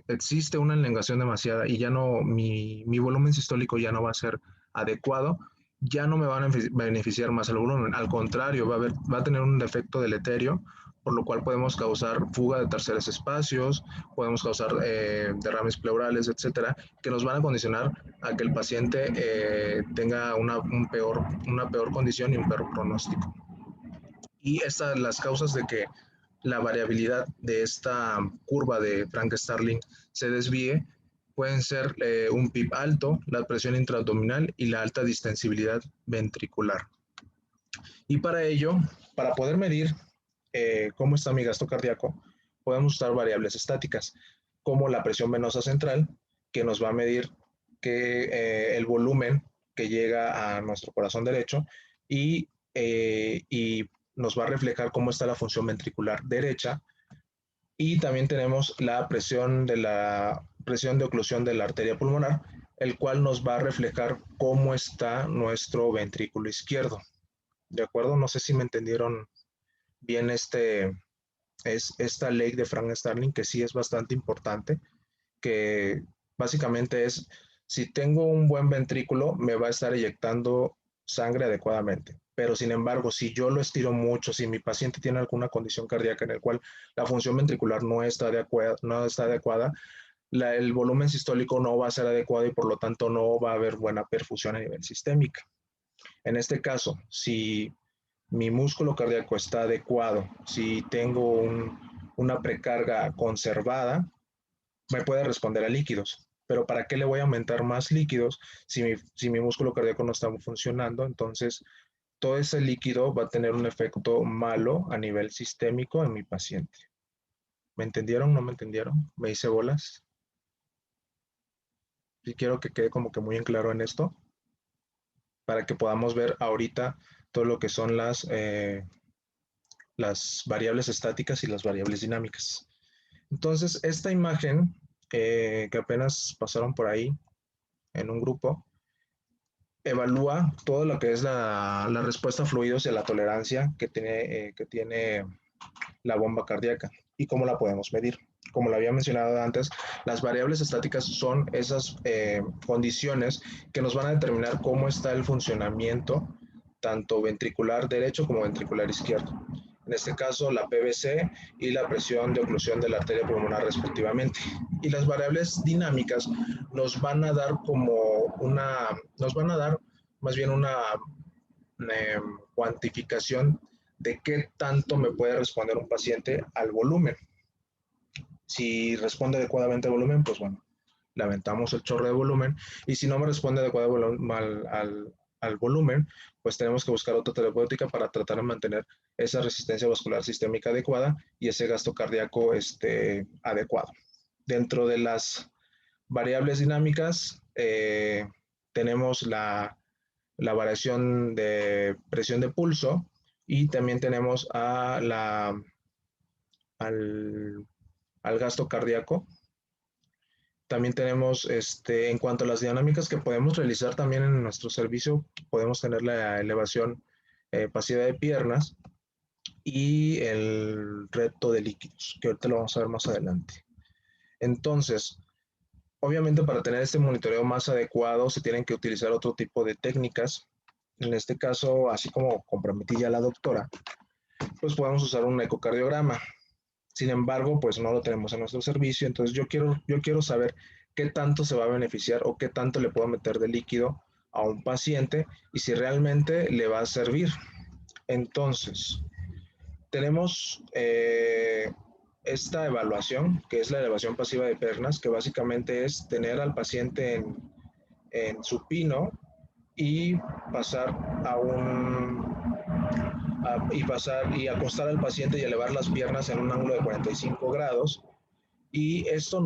existe una elongación demasiada y ya no, mi volumen sistólico ya no va a ser adecuado, ya no me van a beneficiar más el volumen. Al contrario, va a tener un efecto deleterio, por lo cual podemos causar fuga de terceros espacios, podemos causar derrames pleurales, etcétera, que nos van a condicionar a que el paciente tenga una peor condición y un peor pronóstico. Y las causas de que la variabilidad de esta curva de Frank-Starling se desvíe pueden ser un PIB alto, la presión intraabdominal y la alta distensibilidad ventricular. Y para ello, para poder medir cómo está mi gasto cardíaco, podemos usar variables estáticas, como la presión venosa central, que nos va a medir el volumen que llega a nuestro corazón derecho y nos va a reflejar cómo está la función ventricular derecha. Y también tenemos la presión de oclusión de la arteria pulmonar, el cual nos va a reflejar cómo está nuestro ventrículo izquierdo. ¿De acuerdo? No sé si me entendieron bien esta ley de Frank-Starling, que sí es bastante importante, que básicamente es, si tengo un buen ventrículo, me va a estar eyectando sangre adecuadamente. Pero sin embargo, si yo lo estiro mucho, si mi paciente tiene alguna condición cardíaca en la cual la función ventricular no está adecuada, el volumen sistólico no va a ser adecuado y por lo tanto no va a haber buena perfusión a nivel sistémica. En este caso, si mi músculo cardíaco está adecuado, si tengo una precarga conservada, me puede responder a líquidos. Pero ¿para qué le voy a aumentar más líquidos si mi músculo cardíaco no está funcionando? Entonces, todo ese líquido va a tener un efecto malo a nivel sistémico en mi paciente. ¿Me entendieron? ¿No me entendieron? ¿Me hice bolas? Y quiero que quede como que muy en claro en esto, para que podamos ver ahorita todo lo que son las variables estáticas y las variables dinámicas. Entonces, esta imagen que apenas pasaron por ahí en un grupo, evalúa todo lo que es la respuesta a fluidos y a la tolerancia que tiene la bomba cardíaca y cómo la podemos medir. Como lo había mencionado antes, las variables estáticas son esas condiciones que nos van a determinar cómo está el funcionamiento tanto ventricular derecho como ventricular izquierdo. En este caso, la PVC y la presión de oclusión de la arteria pulmonar respectivamente. Y las variables dinámicas nos van a dar más bien una cuantificación de qué tanto me puede responder un paciente al volumen. Si responde adecuadamente al volumen, pues bueno, le aventamos el chorro de volumen, y si no me responde adecuadamente al volumen, pues tenemos que buscar otra terapéutica para tratar de mantener esa resistencia vascular sistémica adecuada y ese gasto cardíaco adecuado. Dentro de las variables dinámicas, tenemos la variación de presión de pulso, y también tenemos al gasto cardíaco. También tenemos, en cuanto a las dinámicas que podemos realizar también en nuestro servicio, podemos tener la elevación pasiva de piernas y el reto de líquidos, que ahorita lo vamos a ver más adelante. Entonces, obviamente para tener este monitoreo más adecuado se tienen que utilizar otro tipo de técnicas. En este caso, así como comprometí ya la doctora, pues podemos usar un ecocardiograma. Sin embargo, pues no lo tenemos en nuestro servicio, entonces yo quiero saber qué tanto se va a beneficiar o qué tanto le puedo meter de líquido a un paciente y si realmente le va a servir. Entonces, tenemos esta evaluación, que es la elevación pasiva de piernas, que básicamente es tener al paciente en supino y pasar y acostar al paciente y elevar las piernas en un ángulo de 45 grados. Y esto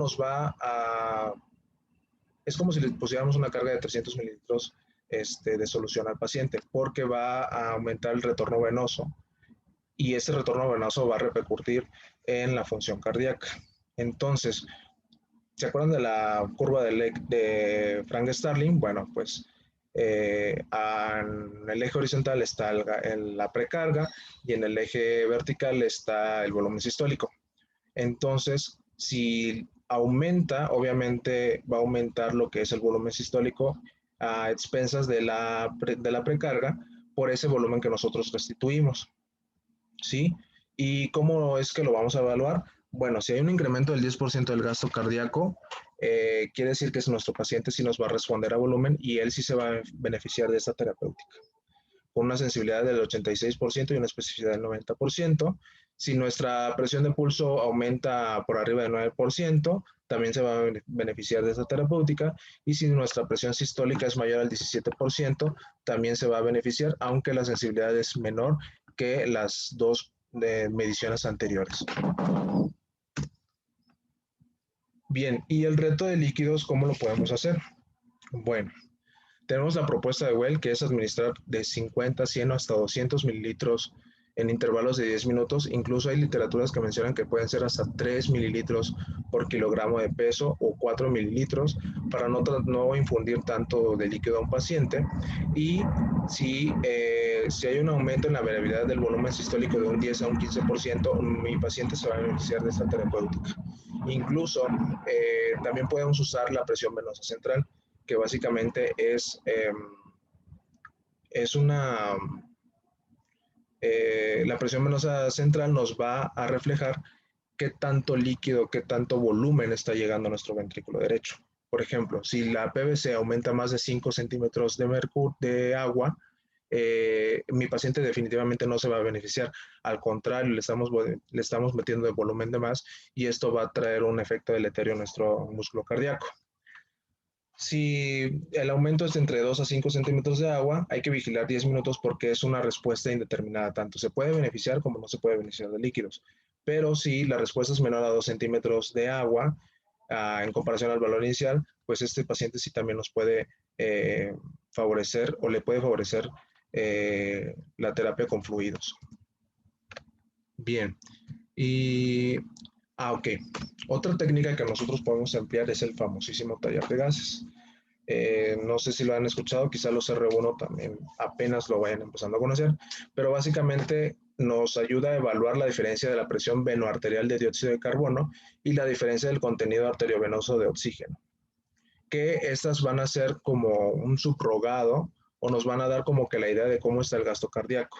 es como si le pusiéramos una carga de 300 mililitros de solución al paciente, porque va a aumentar el retorno venoso, y ese retorno venoso va a repercutir en la función cardíaca. Entonces, ¿se acuerdan de la curva de Frank Starling? Bueno, pues en el eje horizontal está la precarga y en el eje vertical está el volumen sistólico. Entonces, si aumenta, obviamente va a aumentar lo que es el volumen sistólico a expensas de la precarga por ese volumen que nosotros restituimos, ¿sí? ¿Y cómo es que lo vamos a evaluar? Bueno, si hay un incremento del 10% del gasto cardíaco, quiere decir que nuestro paciente sí nos va a responder a volumen y él sí se va a beneficiar de esta terapéutica, con una sensibilidad del 86% y una especificidad del 90%. Si nuestra presión de pulso aumenta por arriba del 9%, también se va a beneficiar de esta terapéutica. Y si nuestra presión sistólica es mayor al 17%, también se va a beneficiar, aunque la sensibilidad es menor que las dos mediciones anteriores. Bien, ¿y el reto de líquidos cómo lo podemos hacer? Bueno, tenemos la propuesta de Well, que es administrar de 50, 100 hasta 200 mililitros en intervalos de 10 minutos. Incluso hay literaturas que mencionan que pueden ser hasta 3 mililitros por kilogramo de peso o 4 mililitros para no infundir tanto de líquido a un paciente. Y si hay un aumento en la variabilidad del volumen sistólico de un 10 a un 15%, mi paciente se va a beneficiar de esta terapéutica. Incluso también podemos usar la presión venosa central, que básicamente es la presión venosa central nos va a reflejar qué tanto líquido, qué tanto volumen está llegando a nuestro ventrículo derecho. Por ejemplo, si la PVC aumenta más de 5 centímetros de agua, mi paciente definitivamente no se va a beneficiar. Al contrario, le estamos metiendo de volumen de más y esto va a traer un efecto deleterio a nuestro músculo cardíaco. Si el aumento es de entre 2 a 5 centímetros de agua, hay que vigilar 10 minutos porque es una respuesta indeterminada. Tanto se puede beneficiar como no se puede beneficiar de líquidos. Pero si la respuesta es menor a 2 centímetros de agua, en comparación al valor inicial, pues este paciente sí también nos puede favorecer o le puede favorecer la terapia con fluidos. Bien. Y, ok. Otra técnica que nosotros podemos emplear es el famosísimo taller de gases. No sé si lo han escuchado, quizá los R1 también apenas lo vayan empezando a conocer, pero básicamente nos ayuda a evaluar la diferencia de la presión venoarterial de dióxido de carbono y la diferencia del contenido arteriovenoso de oxígeno, que estas van a ser como un subrogado o nos van a dar como que la idea de cómo está el gasto cardíaco.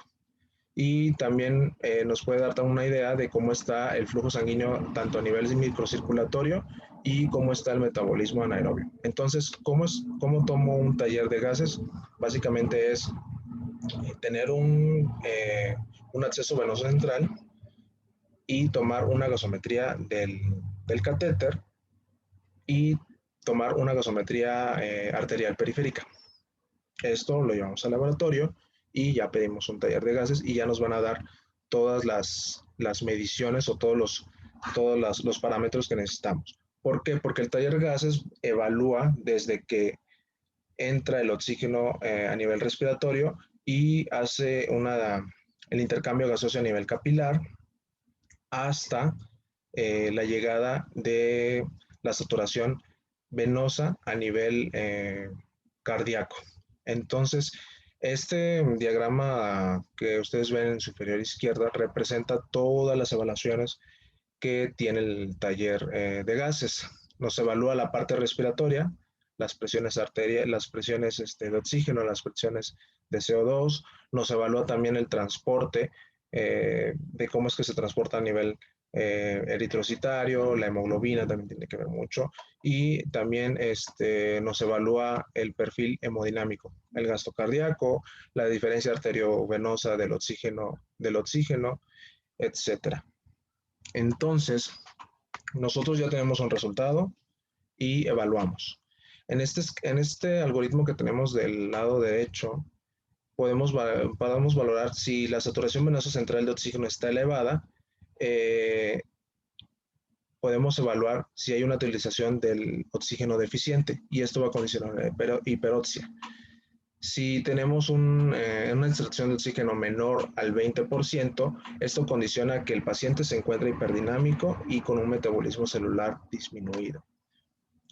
Y también nos puede dar una idea de cómo está el flujo sanguíneo tanto a nivel microcirculatorio y cómo está el metabolismo anaerobio. Entonces, ¿cómo tomo un taller de gases? Básicamente es tener un acceso venoso central y tomar una gasometría del catéter y tomar una gasometría arterial periférica. Esto lo llevamos al laboratorio y ya pedimos un taller de gases y ya nos van a dar todas las mediciones o todos los parámetros que necesitamos. ¿Por qué? Porque el taller de gases evalúa desde que entra el oxígeno a nivel respiratorio y hace el intercambio gaseoso a nivel capilar hasta la llegada de la saturación venosa a nivel cardíaco. Entonces, este diagrama que ustedes ven en superior izquierda representa todas las evaluaciones que tiene el taller de gases. Nos evalúa la parte respiratoria, las presiones arteriales, las presiones de oxígeno, las presiones de CO2. Nos evalúa también el transporte, de cómo es que se transporta a nivel eritrocitario, la hemoglobina también tiene que ver mucho, y también nos evalúa el perfil hemodinámico, el gasto cardíaco, la diferencia arteriovenosa del oxígeno, etcétera. Entonces, nosotros ya tenemos un resultado y evaluamos. En este algoritmo que tenemos del lado derecho, podemos valorar si la saturación venosa central de oxígeno está elevada. Podemos evaluar si hay una utilización del oxígeno deficiente y esto va a condicionar la hiperoxia. Si tenemos una extracción de oxígeno menor al 20%, esto condiciona que el paciente se encuentre hiperdinámico y con un metabolismo celular disminuido.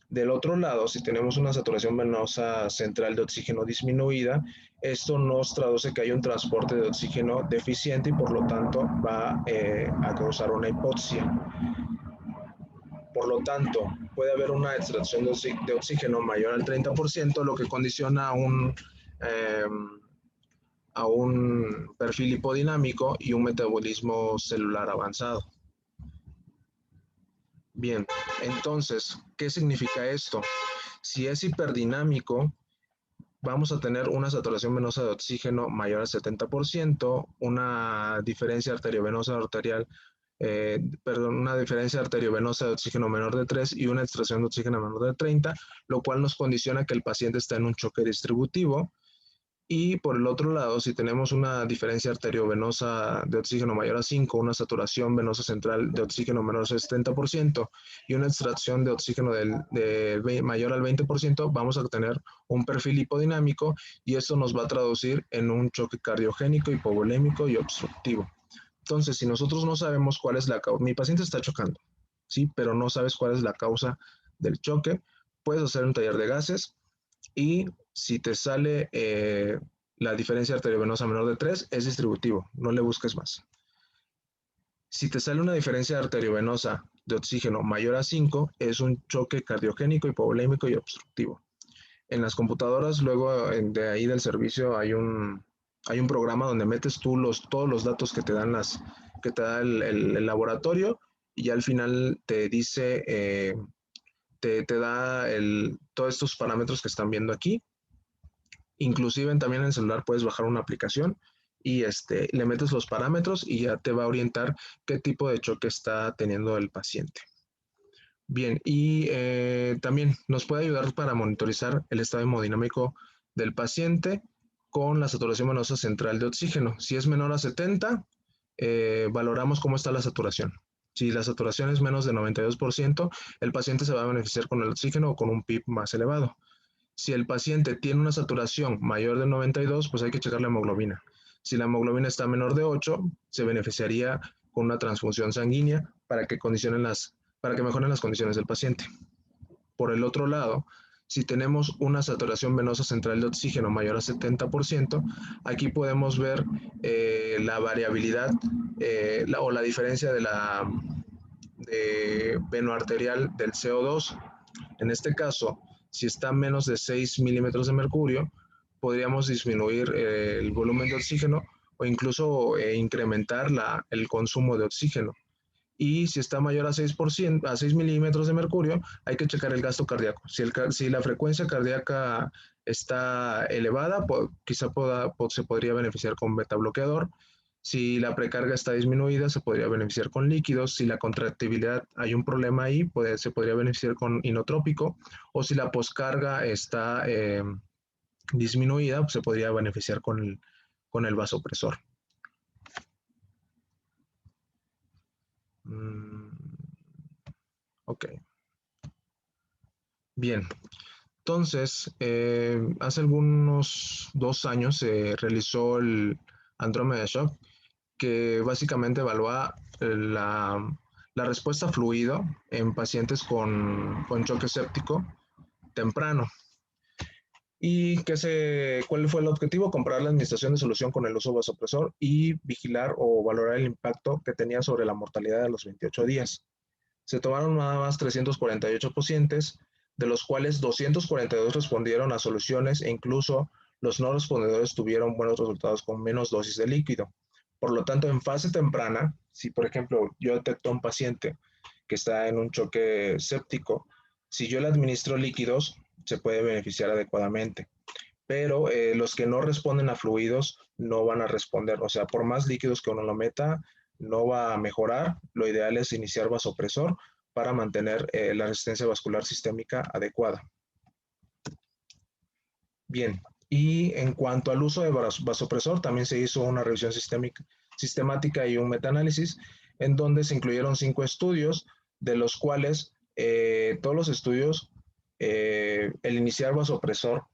Del otro lado, si tenemos una saturación venosa central de oxígeno disminuida, esto nos traduce que hay un transporte de oxígeno deficiente y por lo tanto va a causar una hipoxia. Por lo tanto, puede haber una extracción de oxígeno mayor al 30%, lo que condiciona a un perfil hipodinámico y un metabolismo celular avanzado. Bien, entonces, ¿qué significa esto? Si es hiperdinámico, vamos a tener una saturación venosa de oxígeno mayor al 70%, una diferencia arteriovenosa una diferencia arteriovenosa de oxígeno menor de 3 y una extracción de oxígeno menor de 30, lo cual nos condiciona que el paciente está en un choque distributivo. Y por el otro lado, si tenemos una diferencia arteriovenosa de oxígeno mayor a 5, una saturación venosa central de oxígeno menor al 70% y una extracción de oxígeno mayor al 20%, vamos a tener un perfil hipodinámico y esto nos va a traducir en un choque cardiogénico, hipovolémico y obstructivo. Entonces, si nosotros no sabemos cuál es la causa, mi paciente está chocando, ¿sí? Pero no sabes cuál es la causa del choque, puedes hacer un taller de gases y si te sale la diferencia arteriovenosa menor de 3, es distributivo, no le busques más. Si te sale una diferencia arteriovenosa de oxígeno mayor a 5, es un choque cardiogénico, hipovolémico y obstructivo. En las computadoras, luego de ahí del servicio, hay un programa donde metes tú todos los datos que te dan que te da el laboratorio y ya al final te dice, te da todos estos parámetros que están viendo aquí Inclusive también en el celular puedes bajar una aplicación y le metes los parámetros y ya te va a orientar qué tipo de choque está teniendo el paciente. Bien, y también nos puede ayudar para monitorizar el estado hemodinámico del paciente con la saturación venosa central de oxígeno. Si es menor a 70, valoramos cómo está la saturación. Si la saturación es menos de 92%, el paciente se va a beneficiar con el oxígeno o con un PIB más elevado. Si el paciente tiene una saturación mayor de 92, pues hay que checar la hemoglobina. Si la hemoglobina está menor de 8, se beneficiaría con una transfusión sanguínea para que mejoren las condiciones del paciente. Por el otro lado, si tenemos una saturación venosa central de oxígeno mayor a 70%, aquí podemos ver la variabilidad o la diferencia de venoarterial del CO2. En este caso, si está menos de 6 milímetros de mercurio, podríamos disminuir el volumen de oxígeno o incluso incrementar el consumo de oxígeno. Y si está mayor a 6%, a 6 milímetros de mercurio, hay que checar el gasto cardíaco. Si la frecuencia cardíaca está elevada, quizá se podría beneficiar con beta bloqueador. Si la precarga está disminuida, se podría beneficiar con líquidos. Si la contractibilidad hay un problema ahí, se podría beneficiar con inotrópico. O si la poscarga está disminuida, se podría beneficiar con el vasopresor. Ok. Bien. Entonces, hace algunos 2 años se realizó el Andromeda Shock, que básicamente evalúa la respuesta a fluido en pacientes con choque séptico temprano. ¿Y cuál fue el objetivo? Comparar la administración de solución con el uso vasopresor y vigilar o valorar el impacto que tenía sobre la mortalidad a los 28 días. Se tomaron nada más 348 pacientes, de los cuales 242 respondieron a soluciones e incluso los no respondedores tuvieron buenos resultados con menos dosis de líquido. Por lo tanto, en fase temprana, si por ejemplo yo detecto a un paciente que está en un choque séptico, si yo le administro líquidos, se puede beneficiar adecuadamente. Pero los que no responden a fluidos no van a responder. O sea, por más líquidos que uno lo meta, no va a mejorar. Lo ideal es iniciar vasopresor para mantener la resistencia vascular sistémica adecuada. Bien, y en cuanto al uso de vasopresor, también se hizo una revisión sistemática y un metaanálisis en donde se incluyeron 5 estudios, de los cuales todos los estudios, el iniciar vasopresor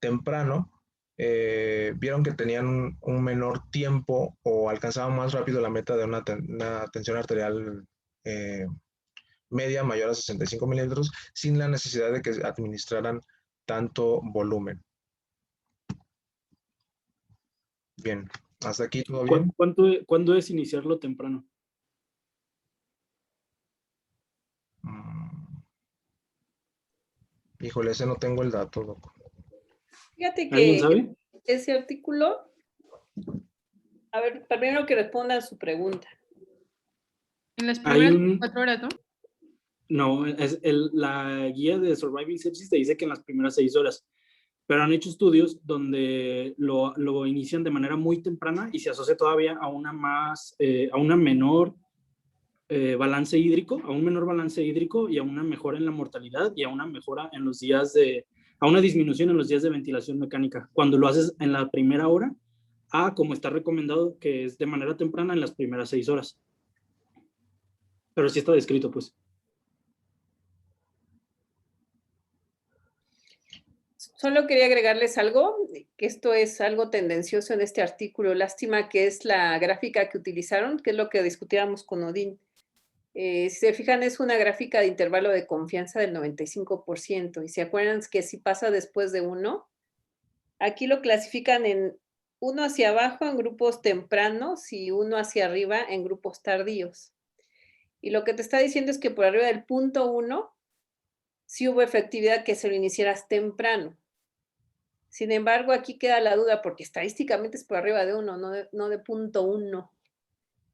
temprano, vieron que tenían un menor tiempo o alcanzaban más rápido la meta de una tensión arterial media mayor a 65 milímetros sin la necesidad de que administraran tanto volumen. Bien, hasta aquí todo bien. ¿Cuándo es iniciarlo temprano? Híjole, ese no tengo el dato, loco. Fíjate ¿Alguien que sabe? ese artículo, a ver, primero que respondan su pregunta. En las primeras 4 horas, ¿no? No, la guía de Surviving Sepsis te dice que en las primeras 6 horas, pero han hecho estudios donde lo inician de manera muy temprana y se asocia todavía a una menor balance hídrico, a un menor balance hídrico y a una mejora en la mortalidad y a una mejora en los días a una disminución en los días de ventilación mecánica. Cuando lo haces en la primera hora, como está recomendado, que es de manera temprana en las primeras 6 horas. Pero sí está descrito, pues. Solo quería agregarles algo, que esto es algo tendencioso en este artículo. Lástima que es la gráfica que utilizaron, que es lo que discutíamos con Odín. Si se fijan, es una gráfica de intervalo de confianza del 95%. Y se acuerdan que si pasa después de 1, aquí lo clasifican en 1 hacia abajo en grupos tempranos y 1 hacia arriba en grupos tardíos. Y lo que te está diciendo es que por arriba del punto 1 sí hubo efectividad que se lo iniciaras temprano. Sin embargo, aquí queda la duda porque estadísticamente es por arriba de 1, no de punto 1.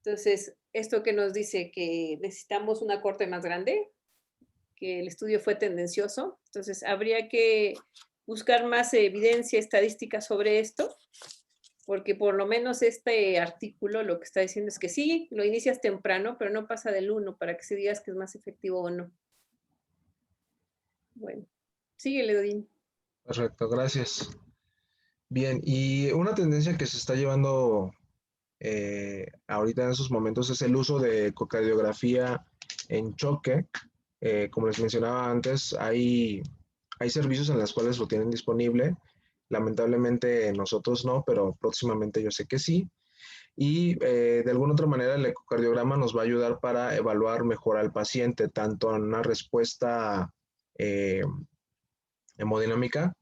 Entonces, esto que nos dice que necesitamos una corte más grande, que el estudio fue tendencioso, entonces habría que buscar más evidencia estadística sobre esto, porque por lo menos este artículo lo que está diciendo es que sí, lo inicias temprano, pero no pasa del 1 para que se digas que es más efectivo o no. Bueno, síguele, Odín. Perfecto, gracias. Bien, y una tendencia que se está llevando ahorita en esos momentos es el uso de ecocardiografía en choque. Como les mencionaba antes, hay servicios en los cuales lo tienen disponible. Lamentablemente nosotros no, pero próximamente yo sé que sí. Y de alguna otra manera el ecocardiograma nos va a ayudar para evaluar mejor al paciente, tanto en una respuesta eh, hemodinámica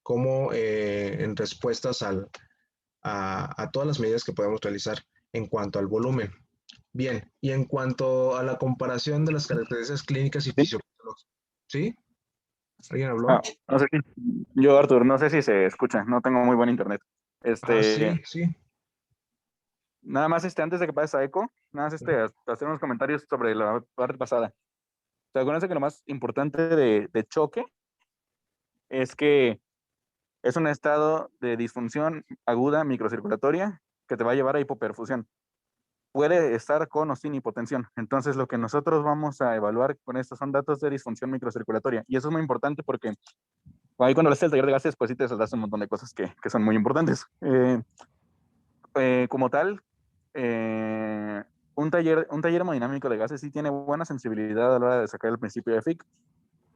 como en respuestas a todas las medidas que podemos realizar en cuanto al volumen. Bien, y en cuanto a la comparación de las características clínicas y Sí. fisiológicas, ¿sí? ¿Alguien habló? No sé. Yo, Artur, no sé si se escucha, no tengo muy buen internet. Sí, sí. Nada más antes de que pases a Eco, nada más hacer unos comentarios sobre la parte pasada. O sea, acuérdense que lo más importante de choque es que es un estado de disfunción aguda microcirculatoria que te va a llevar a hipoperfusión. Puede estar con o sin hipotensión. Entonces, lo que nosotros vamos a evaluar con estos son datos de disfunción microcirculatoria. Y eso es muy importante porque ahí cuando lees el taller de gases, pues sí te saltas un montón de cosas que son muy importantes. Como tal, un taller hemodinámico de gases sí tiene buena sensibilidad a la hora de sacar el principio de Fick.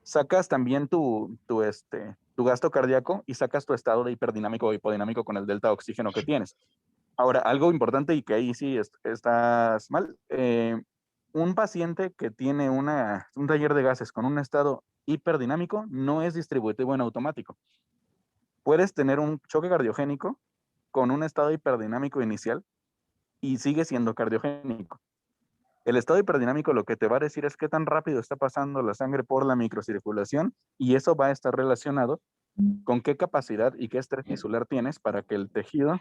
Sacas también tu gasto cardíaco y sacas tu estado de hiperdinámico o hipodinámico con el delta de oxígeno que tienes. Ahora, algo importante y que ahí sí estás mal, un paciente que tiene un taller de gases con un estado hiperdinámico no es distributivo en automático. Puedes tener un choque cardiogénico con un estado hiperdinámico inicial y sigue siendo cardiogénico. El estado hiperdinámico lo que te va a decir es qué tan rápido está pasando la sangre por la microcirculación y eso va a estar relacionado con qué capacidad y qué estrés tisular tienes para que el tejido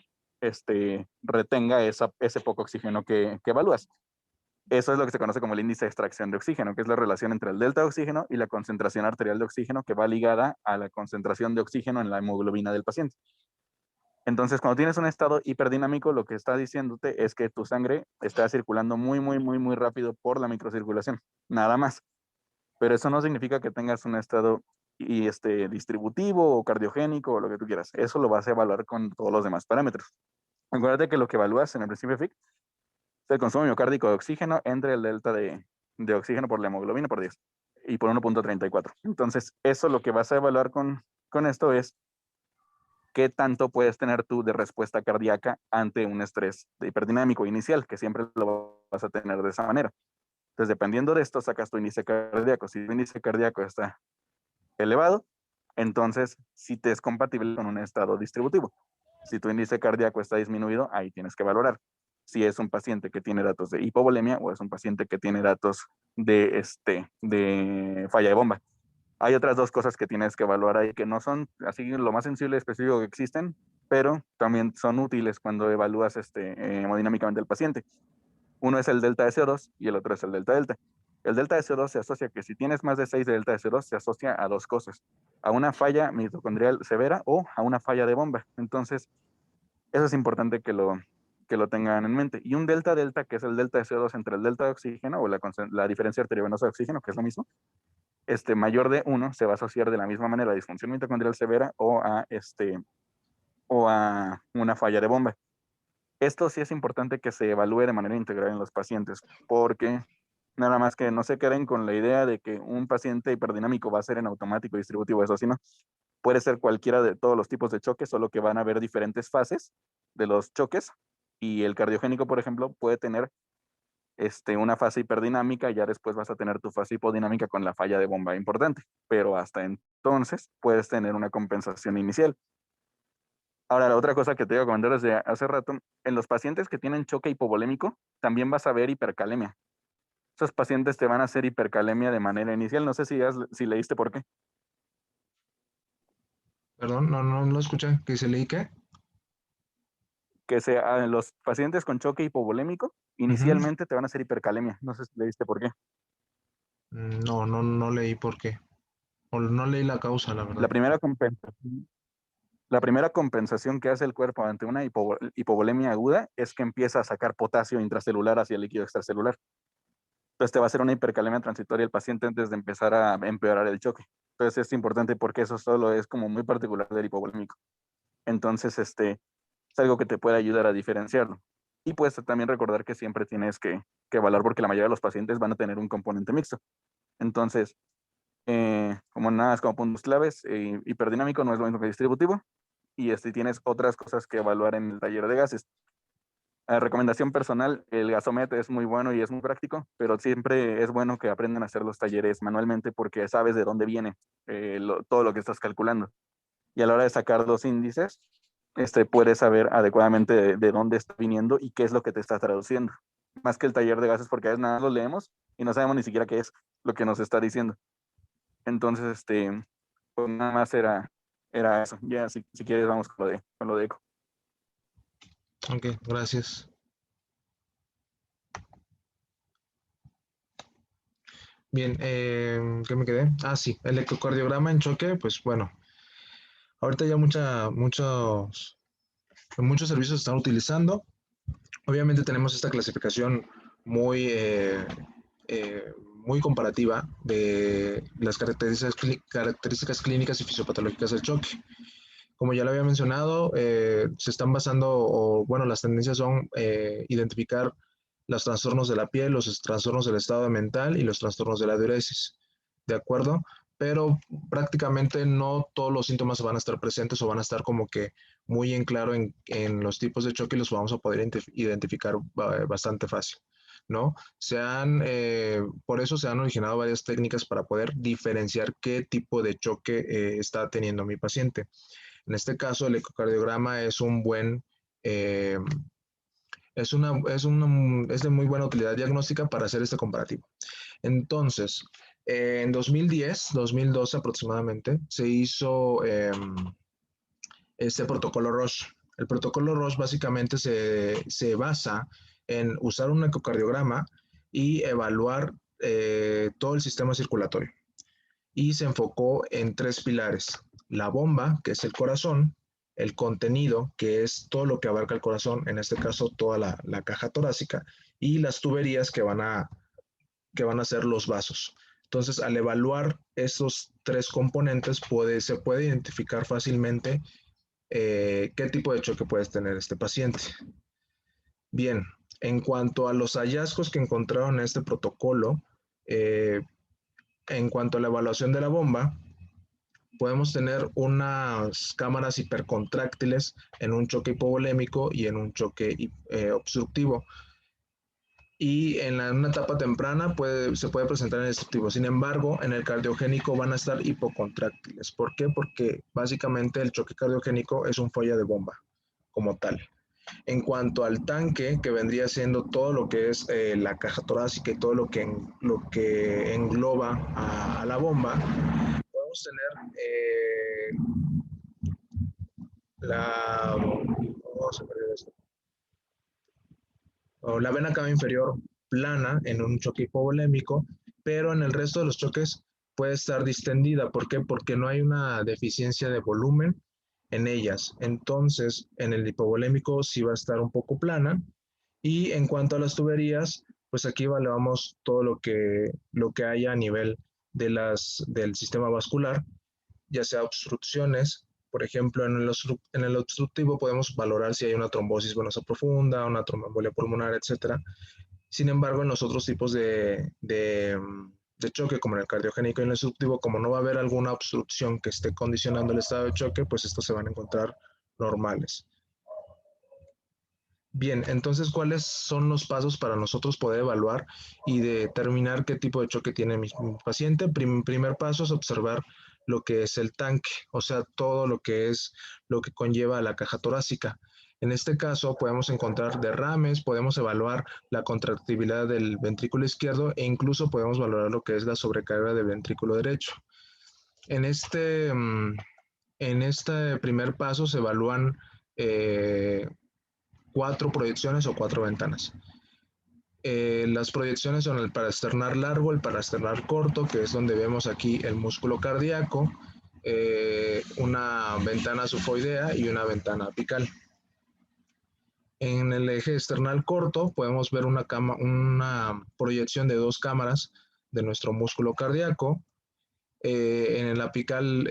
retenga ese poco oxígeno que evalúas. Eso es lo que se conoce como el índice de extracción de oxígeno, que es la relación entre el delta de oxígeno y la concentración arterial de oxígeno que va ligada a la concentración de oxígeno en la hemoglobina del paciente. Entonces, cuando tienes un estado hiperdinámico, lo que está diciéndote es que tu sangre está circulando muy, muy, muy, muy rápido por la microcirculación, nada más. Pero eso no significa que tengas un estado distributivo o cardiogénico o lo que tú quieras. Eso lo vas a evaluar con todos los demás parámetros. Acuérdate que lo que evalúas en el principio FIC es el consumo miocárdico de oxígeno entre el delta de oxígeno por la hemoglobina por 10 y por 1.34. Entonces, eso lo que vas a evaluar con esto es qué tanto puedes tener tú de respuesta cardíaca ante un estrés hiperdinámico inicial, que siempre lo vas a tener de esa manera. Entonces, dependiendo de esto, sacas tu índice cardíaco. Si tu índice cardíaco está elevado, entonces sí te es compatible con un estado distributivo. Si tu índice cardíaco está disminuido, ahí tienes que valorar si es un paciente que tiene datos de hipovolemia o es un paciente que tiene datos de falla de bomba. Hay otras dos cosas que tienes que evaluar ahí que no son así lo más sensible y específico que existen, pero también son útiles cuando evalúas hemodinámicamente al paciente. Uno es el delta de CO2 y el otro es el delta delta. El delta de CO2 se asocia que si tienes más de 6 de delta de CO2 se asocia a dos cosas, a una falla mitocondrial severa o a una falla de bomba. Entonces, eso es importante que lo tengan en mente. Y un delta delta, que es el delta de CO2 entre el delta de oxígeno o la diferencia arteriovenosa de oxígeno, que es lo mismo, mayor de 1 se va a asociar de la misma manera a disfunción mitocondrial severa o a una falla de bomba. Esto sí es importante que se evalúe de manera integral en los pacientes, porque nada más que no se queden con la idea de que un paciente hiperdinamico va a ser en automático distributivo, eso sí, no. Puede ser cualquiera de todos los tipos de choques, solo que van a haber diferentes fases de los choques, y el cardiogénico, por ejemplo, puede tener una fase hiperdinámica y ya después vas a tener tu fase hipodinámica con la falla de bomba importante, pero hasta entonces puedes tener una compensación inicial. Ahora, la otra cosa que te iba a comentar desde hace rato, en los pacientes que tienen choque hipovolémico, también vas a ver hipercalemia. Esos pacientes te van a hacer hipercalemia de manera inicial. No sé si leíste por qué. Perdón, no lo escuché. ¿Que se leí qué? Que los pacientes con choque hipovolémico inicialmente te van a hacer hipercalemia. No sé si leíste por qué. No leí por qué. O no leí la causa, la verdad. La primera compensación que hace el cuerpo ante una hipovolemia aguda es que empieza a sacar potasio intracelular hacia el líquido extracelular. Entonces te va a hacer una hipercalemia transitoria el paciente antes de empezar a empeorar el choque. Entonces es importante porque eso solo es como muy particular del hipovolémico. Entonces es algo que te puede ayudar a diferenciarlo. Y puedes también recordar que siempre tienes que evaluar porque la mayoría de los pacientes van a tener un componente mixto. Entonces, como nada más como puntos claves, hiperdinámico no es lo mismo que distributivo. Y tienes otras cosas que evaluar en el taller de gases. Recomendación personal, el gasomet es muy bueno y es muy práctico, pero siempre es bueno que aprendan a hacer los talleres manualmente porque sabes de dónde viene todo lo que estás calculando. Y a la hora de sacar los índices, puedes saber adecuadamente de dónde está viniendo y qué es lo que te está traduciendo. Más que el taller de gases, porque a veces nada lo leemos y no sabemos ni siquiera qué es lo que nos está diciendo. Entonces, pues nada más era eso. Ya, si quieres, vamos con lo de eco. Ok, gracias. Bien, ¿qué me quedé? Ah, sí, el ecocardiograma en choque, pues bueno, ahorita ya muchos servicios están utilizando. Obviamente tenemos esta clasificación muy, muy comparativa de las características clínicas y fisiopatológicas del choque. Como ya lo había mencionado, se están basando, o bueno, las tendencias son identificar los trastornos de la piel, los trastornos del estado mental y los trastornos de la diuresis, ¿de acuerdo? Pero prácticamente no todos los síntomas van a estar presentes o van a estar como que muy en claro en los tipos de choque y los vamos a poder identificar bastante fácil, ¿no? Por eso se han originado varias técnicas para poder diferenciar qué tipo de choque está teniendo mi paciente. En este caso, el ecocardiograma es un buen, es de muy buena utilidad diagnóstica para hacer este comparativo. Entonces, en 2010, 2012 aproximadamente, se hizo este protocolo Roche. El protocolo Roche básicamente se basa en usar un ecocardiograma y evaluar todo el sistema circulatorio. Y se enfocó en 3 pilares: la bomba, que es el corazón; el contenido, que es todo lo que abarca el corazón, en este caso toda la caja torácica; y las tuberías que van a ser los vasos. Entonces, al evaluar esos 3 componentes, se puede identificar fácilmente qué tipo de choque puede tener este paciente. Bien, en cuanto a los hallazgos que encontraron en este protocolo, en cuanto a la evaluación de la bomba, podemos tener unas cámaras hipercontráctiles en un choque hipovolémico y en un choque obstructivo. Y en una etapa temprana se puede presentar en el obstructivo. Sin embargo, en el cardiogénico van a estar hipocontráctiles. ¿Por qué? Porque básicamente el choque cardiogénico es un folla de bomba como tal. En cuanto al tanque, que vendría siendo todo lo que es la caja torácica y todo lo que engloba a la bomba, podemos tener la vena cava inferior plana en un choque hipovolémico, pero en el resto de los choques puede estar distendida. ¿Por qué? Porque no hay una deficiencia de volumen en ellas. Entonces, en el hipovolémico sí va a estar un poco plana. Y en cuanto a las tuberías, pues aquí evaluamos todo lo que haya a nivel del sistema vascular, ya sea obstrucciones. Por ejemplo, en el obstructivo podemos valorar si hay una trombosis venosa profunda, una tromboembolia pulmonar, etc. Sin embargo, en los otros tipos de choque, como en el cardiogénico y en el obstructivo, como no va a haber alguna obstrucción que esté condicionando el estado de choque, pues estos se van a encontrar normales. Bien, entonces, ¿cuáles son los pasos para nosotros poder evaluar y determinar qué tipo de choque tiene mi paciente? Primer paso es observar lo que es el tanque, o sea, todo lo que conlleva la caja torácica. En este caso, podemos encontrar derrames, podemos evaluar la contractibilidad del ventrículo izquierdo e incluso podemos valorar lo que es la sobrecarga del ventrículo derecho. En este primer paso se evalúan 4 proyecciones o 4 ventanas. Las proyecciones son el paraesternal largo, el paraesternal corto, que es donde vemos aquí el músculo cardíaco, una ventana sufoidea y una ventana apical. En el eje external corto podemos ver una proyección de 2 cámaras de nuestro músculo cardíaco. En el apical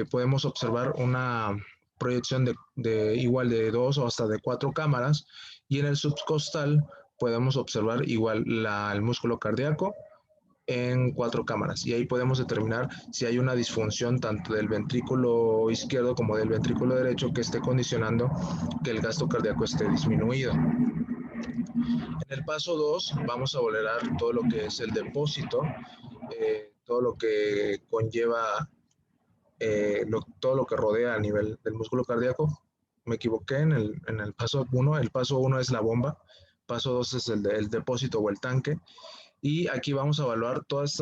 podemos observar una proyección igual de 2 o hasta de 4 cámaras, y en el subcostal podemos observar igual el músculo cardíaco en 4 cámaras, y ahí podemos determinar si hay una disfunción tanto del ventrículo izquierdo como del ventrículo derecho que esté condicionando que el gasto cardíaco esté disminuido. En el paso 2 vamos a valorar todo lo que es el depósito, todo lo que conlleva, todo lo que rodea a nivel del músculo cardíaco. Me equivoqué en el paso 1. El paso 1 es la bomba, paso 2 es el depósito o el tanque, y aquí vamos a evaluar todas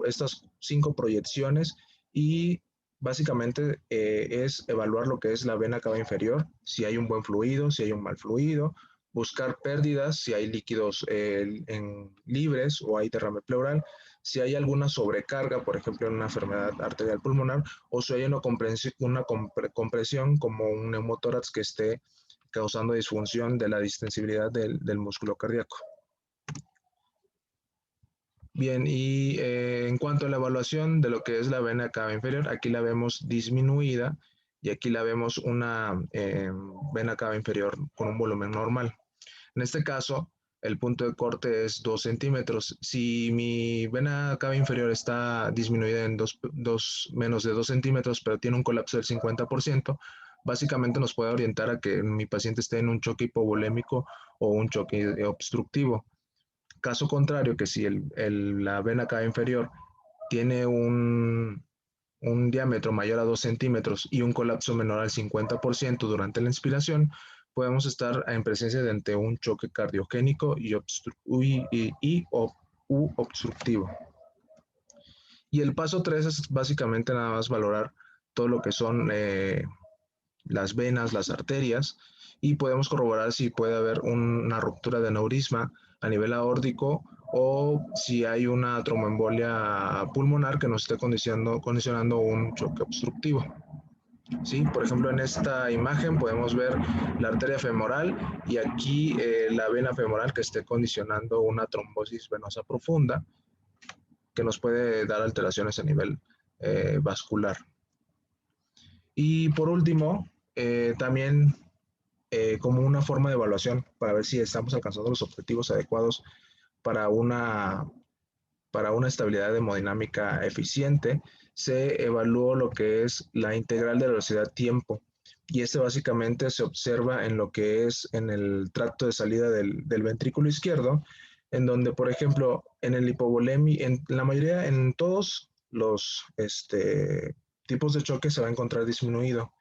estas cinco proyecciones, y básicamente es evaluar lo que es la vena cava inferior, si hay un buen fluido, si hay un mal fluido, buscar pérdidas, si hay líquidos libres o hay derrame pleural, si hay alguna sobrecarga, por ejemplo, en una enfermedad arterial pulmonar, o si hay una compresión como un neumotórax que esté causando disfunción de la distensibilidad del músculo cardíaco. Bien, y en cuanto a la evaluación de lo que es la vena cava inferior, aquí la vemos disminuida y aquí la vemos una vena cava inferior con un volumen normal. En este caso, el punto de corte es 2 centímetros. Si mi vena cava inferior está disminuida en menos de 2 centímetros, pero tiene un colapso del 50%, básicamente nos puede orientar a que mi paciente esté en un choque hipovolémico o un choque obstructivo. Caso contrario, que si la vena cava inferior tiene un diámetro mayor a 2 centímetros y un colapso menor al 50% durante la inspiración, podemos estar en presencia de ante un choque cardiogénico u obstructivo. Y el paso 3 es básicamente nada más valorar todo lo que son las venas, las arterias, y podemos corroborar si puede haber una ruptura de aneurisma a nivel aórtico o si hay una tromboembolia pulmonar que nos esté condicionando un choque obstructivo. ¿Sí? Por ejemplo, en esta imagen podemos ver la arteria femoral y aquí la vena femoral que esté condicionando una trombosis venosa profunda que nos puede dar alteraciones a nivel vascular. Y por último, también como una forma de evaluación para ver si estamos alcanzando los objetivos adecuados para una estabilidad hemodinámica eficiente, se evaluó lo que es la integral de velocidad-tiempo, y este básicamente se observa en lo que es en el tracto de salida del ventrículo izquierdo, en donde, por ejemplo, en el hipovolemia, en todos los tipos de choque se va a encontrar disminuido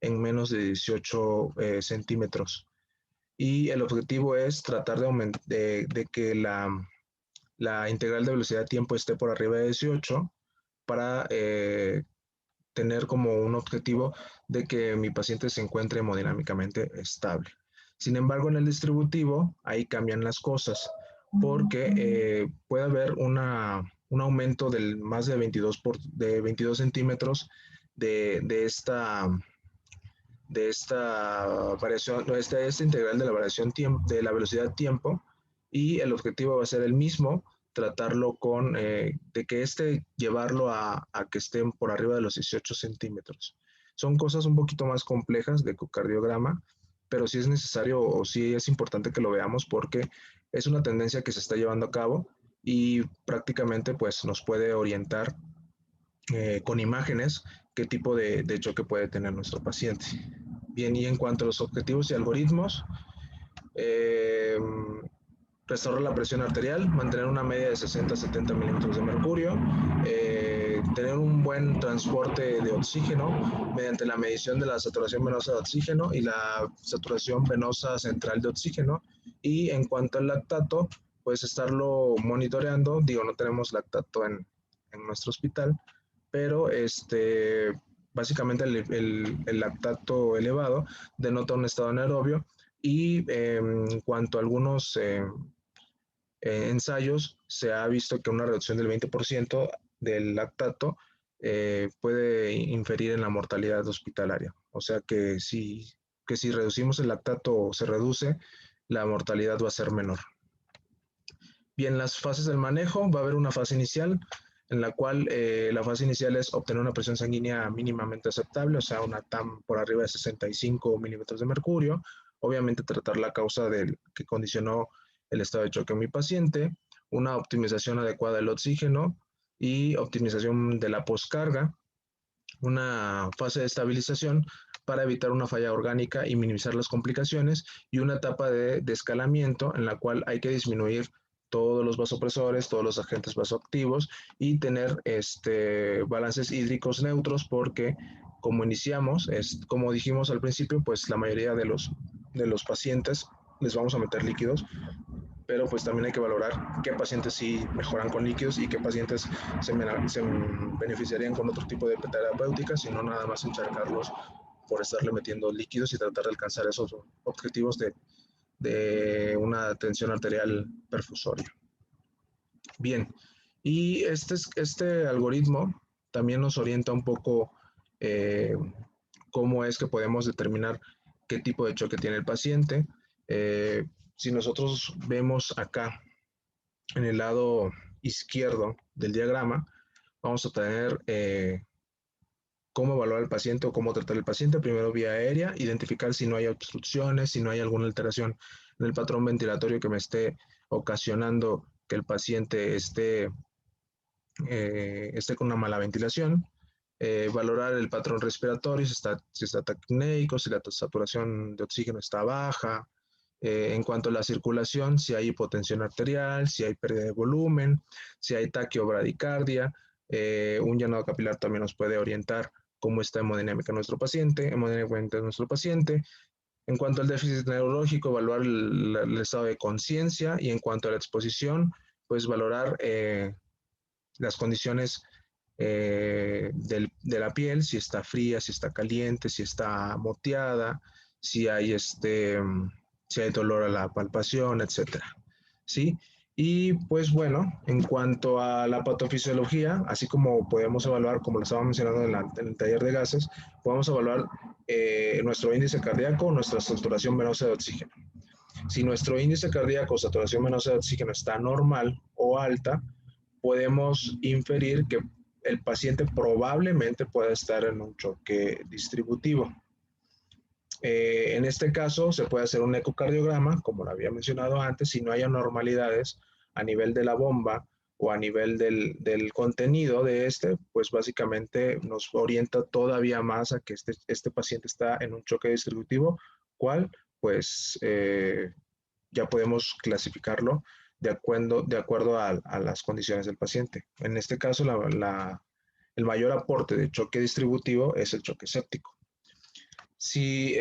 en menos de 18 centímetros. Y el objetivo es tratar de que la integral de velocidad-tiempo esté por arriba de 18 para tener como un objetivo de que mi paciente se encuentre hemodinámicamente estable. Sin embargo, en el distributivo, ahí cambian las cosas, porque puede haber un aumento del más de 22 centímetros de esta variación, esta integral de la variación de la velocidad-tiempo, y el objetivo va a ser el mismo, tratarlo de que llevarlo a que estén por arriba de los 18 centímetros. Son cosas un poquito más complejas de ecocardiograma, pero sí es necesario o sí es importante que lo veamos porque es una tendencia que se está llevando a cabo y prácticamente pues nos puede orientar con imágenes qué tipo de choque puede tener nuestro paciente. Bien, y en cuanto a los objetivos y algoritmos, restaurar la presión arterial, mantener una media de 60 a 70 milímetros de mercurio, tener un buen transporte de oxígeno mediante la medición de la saturación venosa de oxígeno y la saturación venosa central de oxígeno. Y en cuanto al lactato, pues estarlo monitoreando. Digo, no tenemos lactato en nuestro hospital, pero básicamente el lactato elevado denota un estado anaerobio. Y en cuanto a algunos ensayos se ha visto que una reducción del 20% del lactato puede inferir en la mortalidad hospitalaria. O sea que si reducimos el lactato o se reduce, la mortalidad va a ser menor. Bien, las fases del manejo, va a haber una fase inicial en la cual la fase inicial es obtener una presión sanguínea mínimamente aceptable, o sea, una TAM por arriba de 65 milímetros de mercurio. Obviamente tratar la causa que condicionó el estado de choque en mi paciente, una optimización adecuada del oxígeno y optimización de la poscarga, una fase de estabilización para evitar una falla orgánica y minimizar las complicaciones, y una etapa de escalamiento en la cual hay que disminuir todos los vasopresores, todos los agentes vasoactivos y tener balances hídricos neutros, porque como iniciamos, como dijimos al principio, pues la mayoría de los pacientes les vamos a meter líquidos, pero pues también hay que valorar qué pacientes sí mejoran con líquidos y qué pacientes se beneficiarían con otro tipo de terapéutica, sino nada más encharcarlos por estarle metiendo líquidos y tratar de alcanzar esos objetivos de una tensión arterial perfusoria. Bien, y este algoritmo también nos orienta un poco cómo es que podemos determinar qué tipo de choque tiene el paciente. Si nosotros vemos acá en el lado izquierdo del diagrama, vamos a tener cómo evaluar al paciente o cómo tratar al paciente. Primero, vía aérea, identificar si no hay obstrucciones, si no hay alguna alteración en el patrón ventilatorio que me esté ocasionando que el paciente esté con una mala ventilación. Valorar el patrón respiratorio, si está taquipnéico, si la saturación de oxígeno está baja. En cuanto a la circulación, si hay hipotensión arterial, si hay pérdida de volumen, si hay taquiobradicardia. Un llenado capilar también nos puede orientar cómo está hemodinámica nuestro paciente, En cuanto al déficit neurológico, evaluar el estado de conciencia, y en cuanto a la exposición, pues valorar las condiciones de la piel, si está fría, si está caliente, si está moteada, si hay dolor a la palpación, etcétera. ¿Sí? Y pues bueno, en cuanto a la patofisiología, así como podemos evaluar, como lo estaba mencionando en el taller de gases, podemos evaluar nuestro índice cardíaco, nuestra saturación venosa de oxígeno. Si nuestro índice cardíaco o saturación venosa de oxígeno está normal o alta, podemos inferir que el paciente probablemente pueda estar en un choque distributivo. En este caso se puede hacer un ecocardiograma, como lo había mencionado antes. Si no hay anormalidades a nivel de la bomba o a nivel del contenido de pues básicamente nos orienta todavía más a que este paciente está en un choque distributivo, cual pues ya podemos clasificarlo de acuerdo a las condiciones del paciente. En este caso, el mayor aporte de choque distributivo es el choque séptico. Si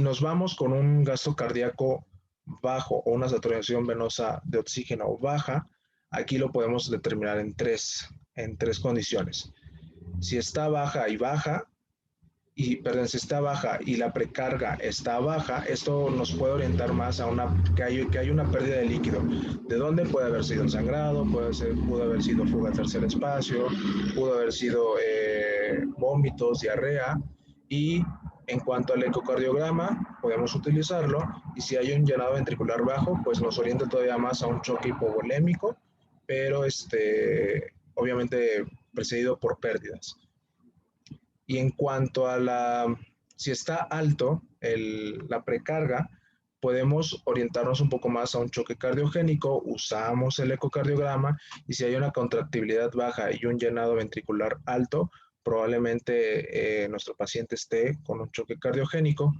nos vamos con un gasto cardíaco bajo o una saturación venosa de oxígeno baja, aquí lo podemos determinar en tres condiciones. Si está baja si está baja y la precarga está baja, esto nos puede orientar más a que hay una pérdida de líquido. ¿De dónde? Puede haber sido sangrado, pudo haber sido fuga al tercer espacio, pudo haber sido vómitos, diarrea. Y en cuanto al ecocardiograma, podemos utilizarlo, y si hay un llenado ventricular bajo, pues nos orienta todavía más a un choque hipovolémico, pero obviamente precedido por pérdidas. Y en cuanto a si está alto la precarga, podemos orientarnos un poco más a un choque cardiogénico, usamos el ecocardiograma, y si hay una contractibilidad baja y un llenado ventricular alto, probablemente nuestro paciente esté con un choque cardiogénico.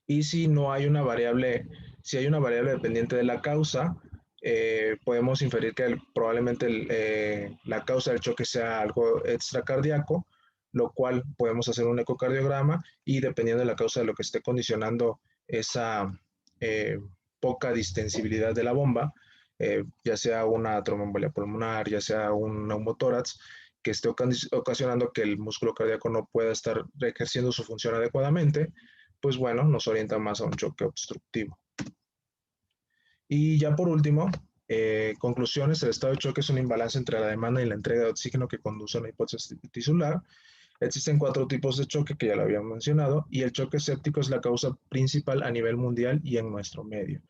Y si hay una variable dependiente de la causa, podemos inferir que probablemente la causa del choque sea algo extracardíaco, lo cual podemos hacer un ecocardiograma, y dependiendo de la causa de lo que esté condicionando esa poca distensibilidad de la bomba, ya sea una tromboembolia pulmonar, ya sea un neumotórax, que esté ocasionando que el músculo cardíaco no pueda estar ejerciendo su función adecuadamente, pues bueno, nos orienta más a un choque obstructivo. Y ya por último, conclusiones, el estado de choque es un imbalance entre la demanda y la entrega de oxígeno que conduce a una hipoxia tisular. Existen 4 tipos de choque que ya lo habíamos mencionado y el choque séptico es la causa principal a nivel mundial y en nuestro medio.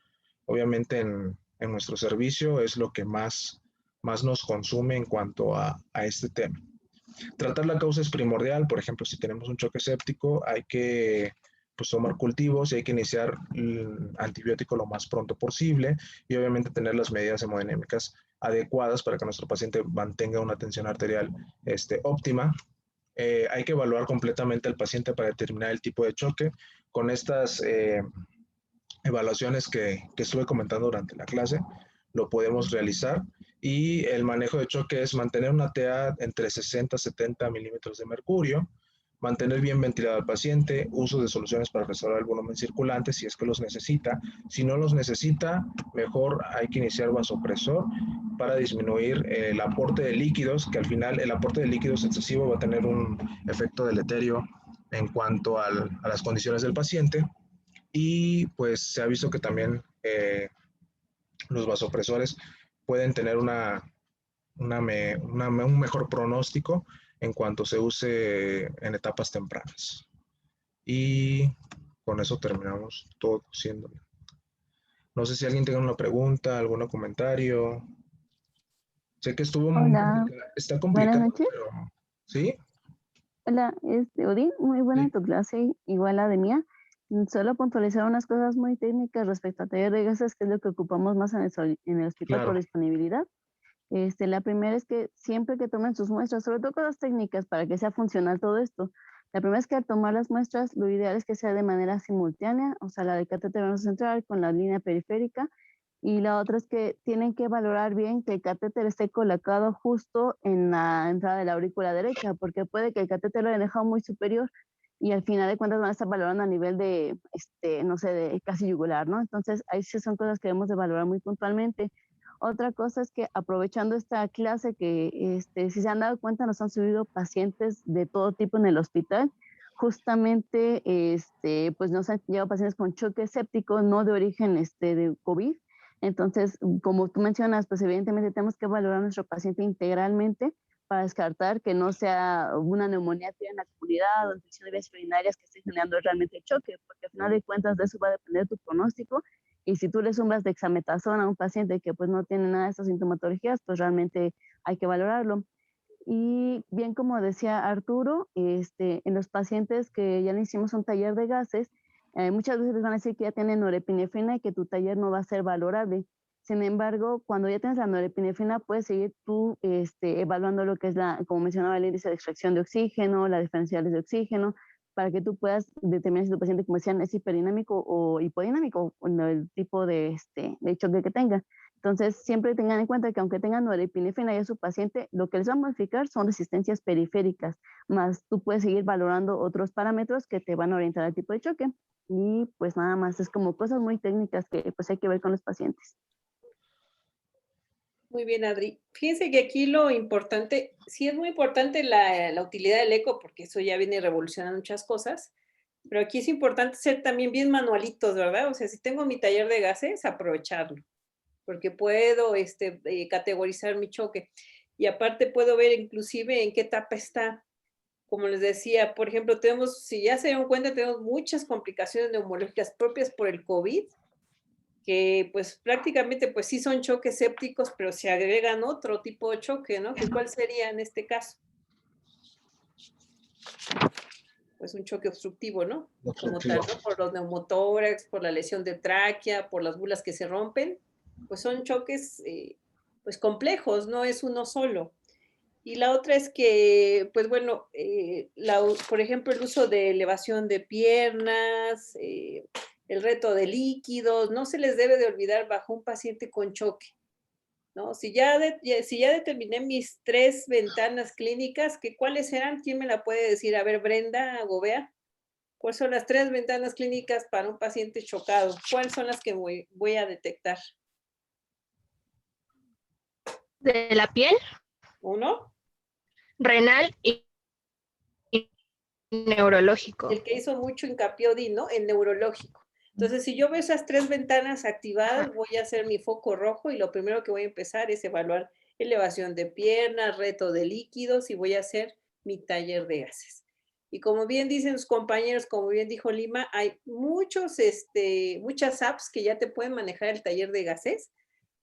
Obviamente en nuestro servicio es lo que más nos consume en cuanto a este tema. Tratar la causa es primordial, por ejemplo, si tenemos un choque séptico hay que pues, tomar cultivos y hay que iniciar el antibiótico lo más pronto posible y obviamente tener las medidas hemodinámicas adecuadas para que nuestro paciente mantenga una tensión arterial óptima. Hay que evaluar completamente al paciente para determinar el tipo de choque. Con estas evaluaciones que estuve comentando durante la clase, lo podemos realizar. Y el manejo de choque es mantener una TA entre 60 y 70 milímetros de mercurio, mantener bien ventilado al paciente, uso de soluciones para restaurar el volumen circulante si es que los necesita. Si no los necesita, mejor hay que iniciar vasopresor para disminuir el aporte de líquidos, que al final el aporte de líquidos excesivo va a tener un efecto deleterio en cuanto a las condiciones del paciente. Y pues se ha visto que también los vasopresores pueden tener un mejor pronóstico en cuanto se use en etapas tempranas. Y con eso terminamos todo siendo. No sé si alguien tenga una pregunta, algún comentario. Sé que estuvo muy complicado. Está complicado, buenas noches. pero ¿sí? Hola, Odín, muy buena tu clase, igual la de mía. Solo puntualizar unas cosas muy técnicas respecto a taller de gases, que es lo que ocupamos más en el hospital por disponibilidad. La primera es que siempre que tomen sus muestras, sobre todo cosas técnicas para que sea funcional todo esto. La primera es que al tomar las muestras, lo ideal es que sea de manera simultánea, o sea, la de catéter venoso central con la línea periférica. Y la otra es que tienen que valorar bien que el catéter esté colocado justo en la entrada de la aurícula derecha, porque puede que el catéter lo haya dejado muy superior y al final de cuentas van a estar valorando a nivel de, no sé, de casi yugular, ¿no? Entonces, ahí sí son cosas que debemos de valorar muy puntualmente. Otra cosa es que aprovechando esta clase que, si se han dado cuenta, nos han subido pacientes de todo tipo en el hospital. Justamente, pues nos han llegado pacientes con choque séptico, no de origen de COVID. Entonces, como tú mencionas, pues evidentemente tenemos que valorar a nuestro paciente integralmente para descartar que no sea una neumonía en la comunidad o infección de vías urinarias que esté generando realmente el choque, porque al final de cuentas de eso va a depender tu pronóstico. Y si tú le sumas dexametasona a un paciente que pues no tiene nada de estas sintomatologías, pues realmente hay que valorarlo. Y bien, como decía Arturo, en los pacientes que ya le hicimos un taller de gases, muchas veces les van a decir que ya tienen norepinefrina y que tu taller no va a ser valorable. Sin embargo, cuando ya tienes la norepinefrina, puedes seguir tú evaluando lo que es como mencionaba, el índice de extracción de oxígeno, las diferenciales de oxígeno, para que tú puedas determinar si tu paciente, como decían, es hiperdinámico o hipodinámico, o el tipo de choque que tenga. Entonces, siempre tengan en cuenta que aunque tengan norepinefrina ya su paciente, lo que les va a modificar son resistencias periféricas, más tú puedes seguir valorando otros parámetros que te van a orientar al tipo de choque. Y pues nada más, es como cosas muy técnicas que pues hay que ver con los pacientes. Muy bien, Adri. Fíjense que aquí lo importante, sí es muy importante la utilidad del eco, porque eso ya viene revolucionando muchas cosas, pero aquí es importante ser también bien manualitos, ¿verdad? O sea, si tengo mi taller de gases, aprovecharlo, porque puedo categorizar mi choque. Y aparte puedo ver inclusive en qué etapa está. Como les decía, por ejemplo, si ya se dieron cuenta, tenemos muchas complicaciones neumológicas propias por el COVID, que pues prácticamente pues sí son choques sépticos, pero se agregan otro tipo de choque, ¿no? ¿Cuál sería en este caso? Pues un choque obstructivo, ¿no? Como tal, ¿no? Por los neumotórax, por la lesión de tráquea, por las bulas que se rompen, pues son choques pues complejos, no es uno solo. Y la otra es que, pues bueno, por ejemplo, el uso de elevación de piernas, el reto de líquidos, no se les debe de olvidar bajo un paciente con choque, ¿no? Si ya determiné mis 3 ventanas clínicas, ¿cuáles eran? ¿Quién me la puede decir? A ver, Brenda Gobea, ¿cuáles son las 3 ventanas clínicas para un paciente chocado? ¿Cuáles son las que voy a detectar? De la piel. 1. Renal y neurológico. El que hizo mucho hincapié Odín, ¿no? El neurológico. Entonces, si yo veo esas 3 ventanas activadas, voy a hacer mi foco rojo y lo primero que voy a empezar es evaluar elevación de piernas, reto de líquidos y voy a hacer mi taller de gases. Y como bien dicen los compañeros, como bien dijo Lima, hay muchas apps que ya te pueden manejar el taller de gases.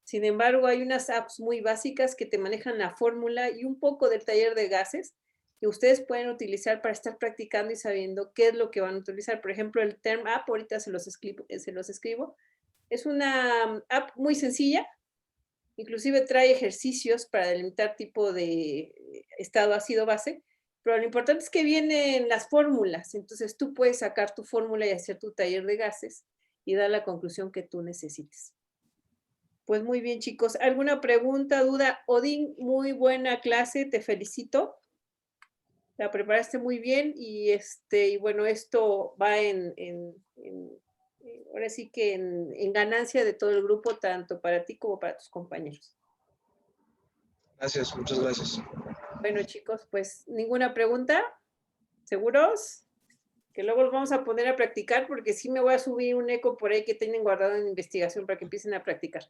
Sin embargo, hay unas apps muy básicas que te manejan la fórmula y un poco del taller de gases que ustedes pueden utilizar para estar practicando y sabiendo qué es lo que van a utilizar. Por ejemplo, el Term App, ahorita se los escribo. Es una app muy sencilla, inclusive trae ejercicios para delimitar tipo de estado ácido base, pero lo importante es que vienen las fórmulas, entonces tú puedes sacar tu fórmula y hacer tu taller de gases y dar la conclusión que tú necesites. Pues muy bien, chicos. ¿Alguna pregunta, duda? Odín, muy buena clase, te felicito. La preparaste muy bien y bueno, esto va ahora sí que en ganancia de todo el grupo, tanto para ti como para tus compañeros. Gracias, muchas gracias. Bueno, chicos, pues ninguna pregunta. ¿Seguros? Que luego los vamos a poner a practicar porque sí me voy a subir un eco por ahí que tienen guardado en investigación para que empiecen a practicar.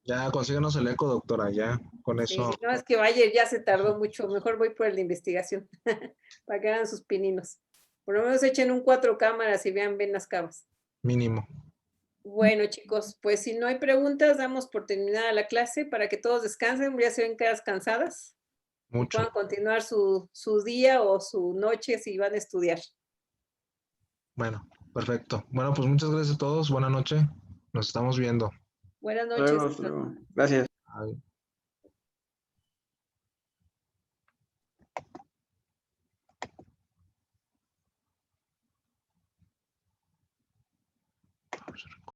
Ya, consíguenos el eco, doctora, ya, con Sí, eso. no, es que Bayer ya se tardó mucho, mejor voy por el de investigación, para que hagan sus pininos. Por lo menos echen un 4 cámaras y vean bien las cavas. Mínimo. Bueno, chicos, pues si no hay preguntas, damos por terminada la clase para que todos descansen, ya se ven caras cansadas. Y Mucho. puedan continuar su día o su noche si van a estudiar. Bueno, perfecto. Bueno, pues muchas gracias a todos. Buenas noches. Nos estamos viendo. Buenas Hasta noches. luego, hasta luego. Gracias. Adiós.